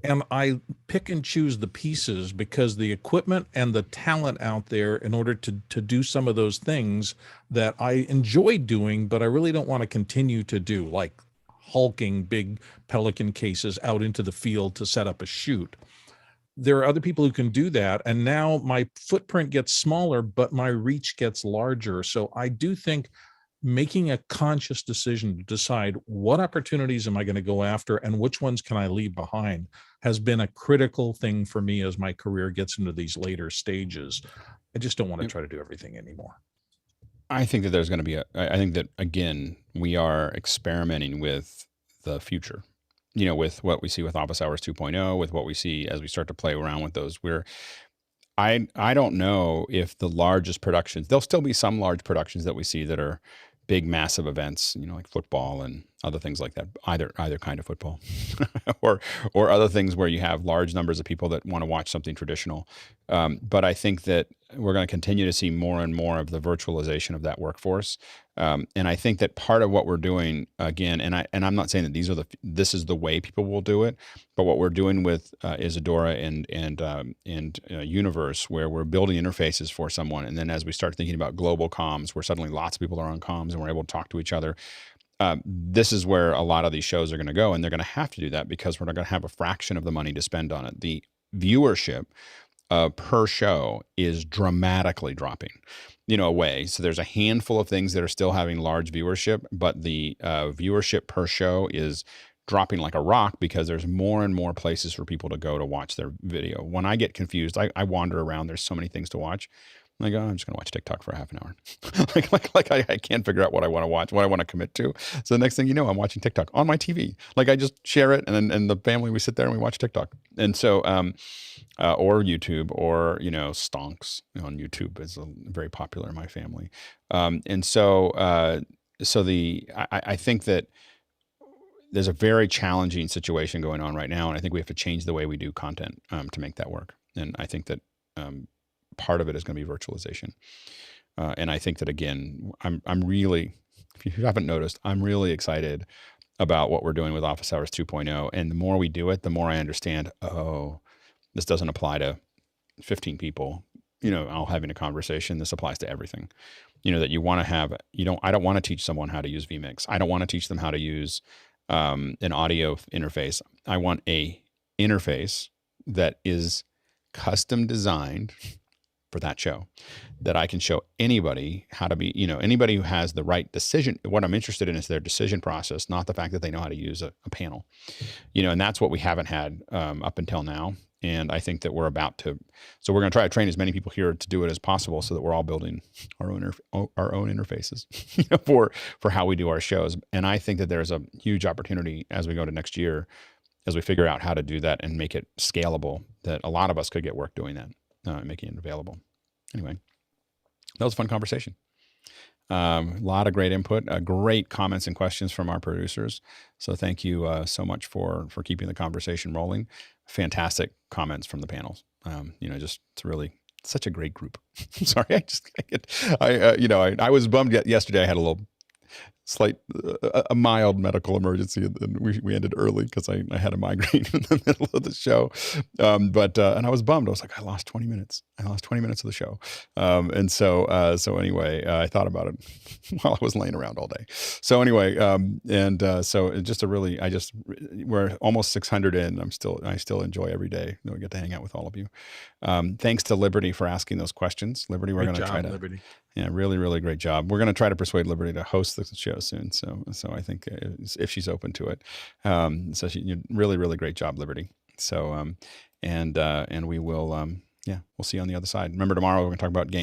And I pick and choose the pieces because the equipment and the talent out there in order to do some of those things that I enjoy doing, but I really don't want to continue to do, like hulking big Pelican cases out into the field to set up a shoot. There are other people who can do that. And now my footprint gets smaller, but my reach gets larger. So I do think making a conscious decision to decide what opportunities am I going to go after and which ones can I leave behind has been a critical thing for me as my career gets into these later stages. I just don't want to try to do everything anymore. I think that there's going to be I think that, again, we are experimenting with the future. With what we see with Office Hours 2.0, with what we see as we start to play around with those, I don't know if the largest productions, there'll still be some large productions that we see that are big, massive events, like football and other things like that, either kind of football or other things where you have large numbers of people that want to watch something traditional. But I think that we're going to continue to see more and more of the virtualization of that workforce. And I think that part of what we're doing, again, and I'm not saying that this is the way people will do it, but what we're doing with Isadora and Universe, where we're building interfaces for someone, and then as we start thinking about global comms, where suddenly lots of people are on comms and we're able to talk to each other. This is where a lot of these shows are going to go, and they're going to have to do that because we're not going to have a fraction of the money to spend on it. The viewership per show is dramatically dropping, away. So there's a handful of things that are still having large viewership, but the viewership per show is dropping like a rock because there's more and more places for people to go to watch their video. When I get confused, I wander around. There's so many things to watch. I'm like, I'm just going to watch TikTok for half an hour. I can't figure out what I want to watch, what I want to commit to. So the next thing you know, I'm watching TikTok on my TV. I just share it, and the family, we sit there and we watch TikTok. And so, or YouTube, or stonks on YouTube is very popular in my family. And so, I think that there's a very challenging situation going on right now, and I think we have to change the way we do content to make that work. And I think that part of it is going to be virtualization. And I think that, again, I'm really, if you haven't noticed, I'm really excited about what we're doing with Office Hours 2.0. And the more we do it, the more I understand, this doesn't apply to 15 people, all having a conversation. This applies to everything, that you want to have. I don't want to teach someone how to use vMix. I don't want to teach them how to use an audio interface. I want a interface that is custom designed for that show, that I can show anybody how to be, anybody who has the right decision. What I'm interested in is their decision process, not the fact that they know how to use a panel, and that's what we haven't had up until now. And I think that we're about to, so we're going to try to train as many people here to do it as possible so that we're all building our own interfaces for how we do our shows. And I think that there's a huge opportunity as we go to next year, as we figure out how to do that and make it scalable, that a lot of us could get work doing that. Making it available. Anyway, that was a fun conversation. A lot of great input, great comments and questions from our producers. So thank you so much for keeping the conversation rolling. Fantastic comments from the panels. Just to really such a great group. I'm sorry, I was bummed yesterday. I had a little slight, a mild medical emergency, and we ended early because I had a migraine in the middle of the show. And I was bummed. I was like, I lost 20 minutes. I lost 20 minutes of the show. So anyway, I thought about it while I was laying around all day. So anyway, so it just we're almost 600 in. I still enjoy every day that we get to hang out with all of you. Thanks to Liberty for asking those questions. Liberty, we're going to try to. Liberty. Yeah, really, really great job. We're going to try to persuade Liberty to host the show soon. So I think if she's open to it, really, really great job, Liberty. So, and we will, we'll see you on the other side. Remember, tomorrow we're going to talk about games.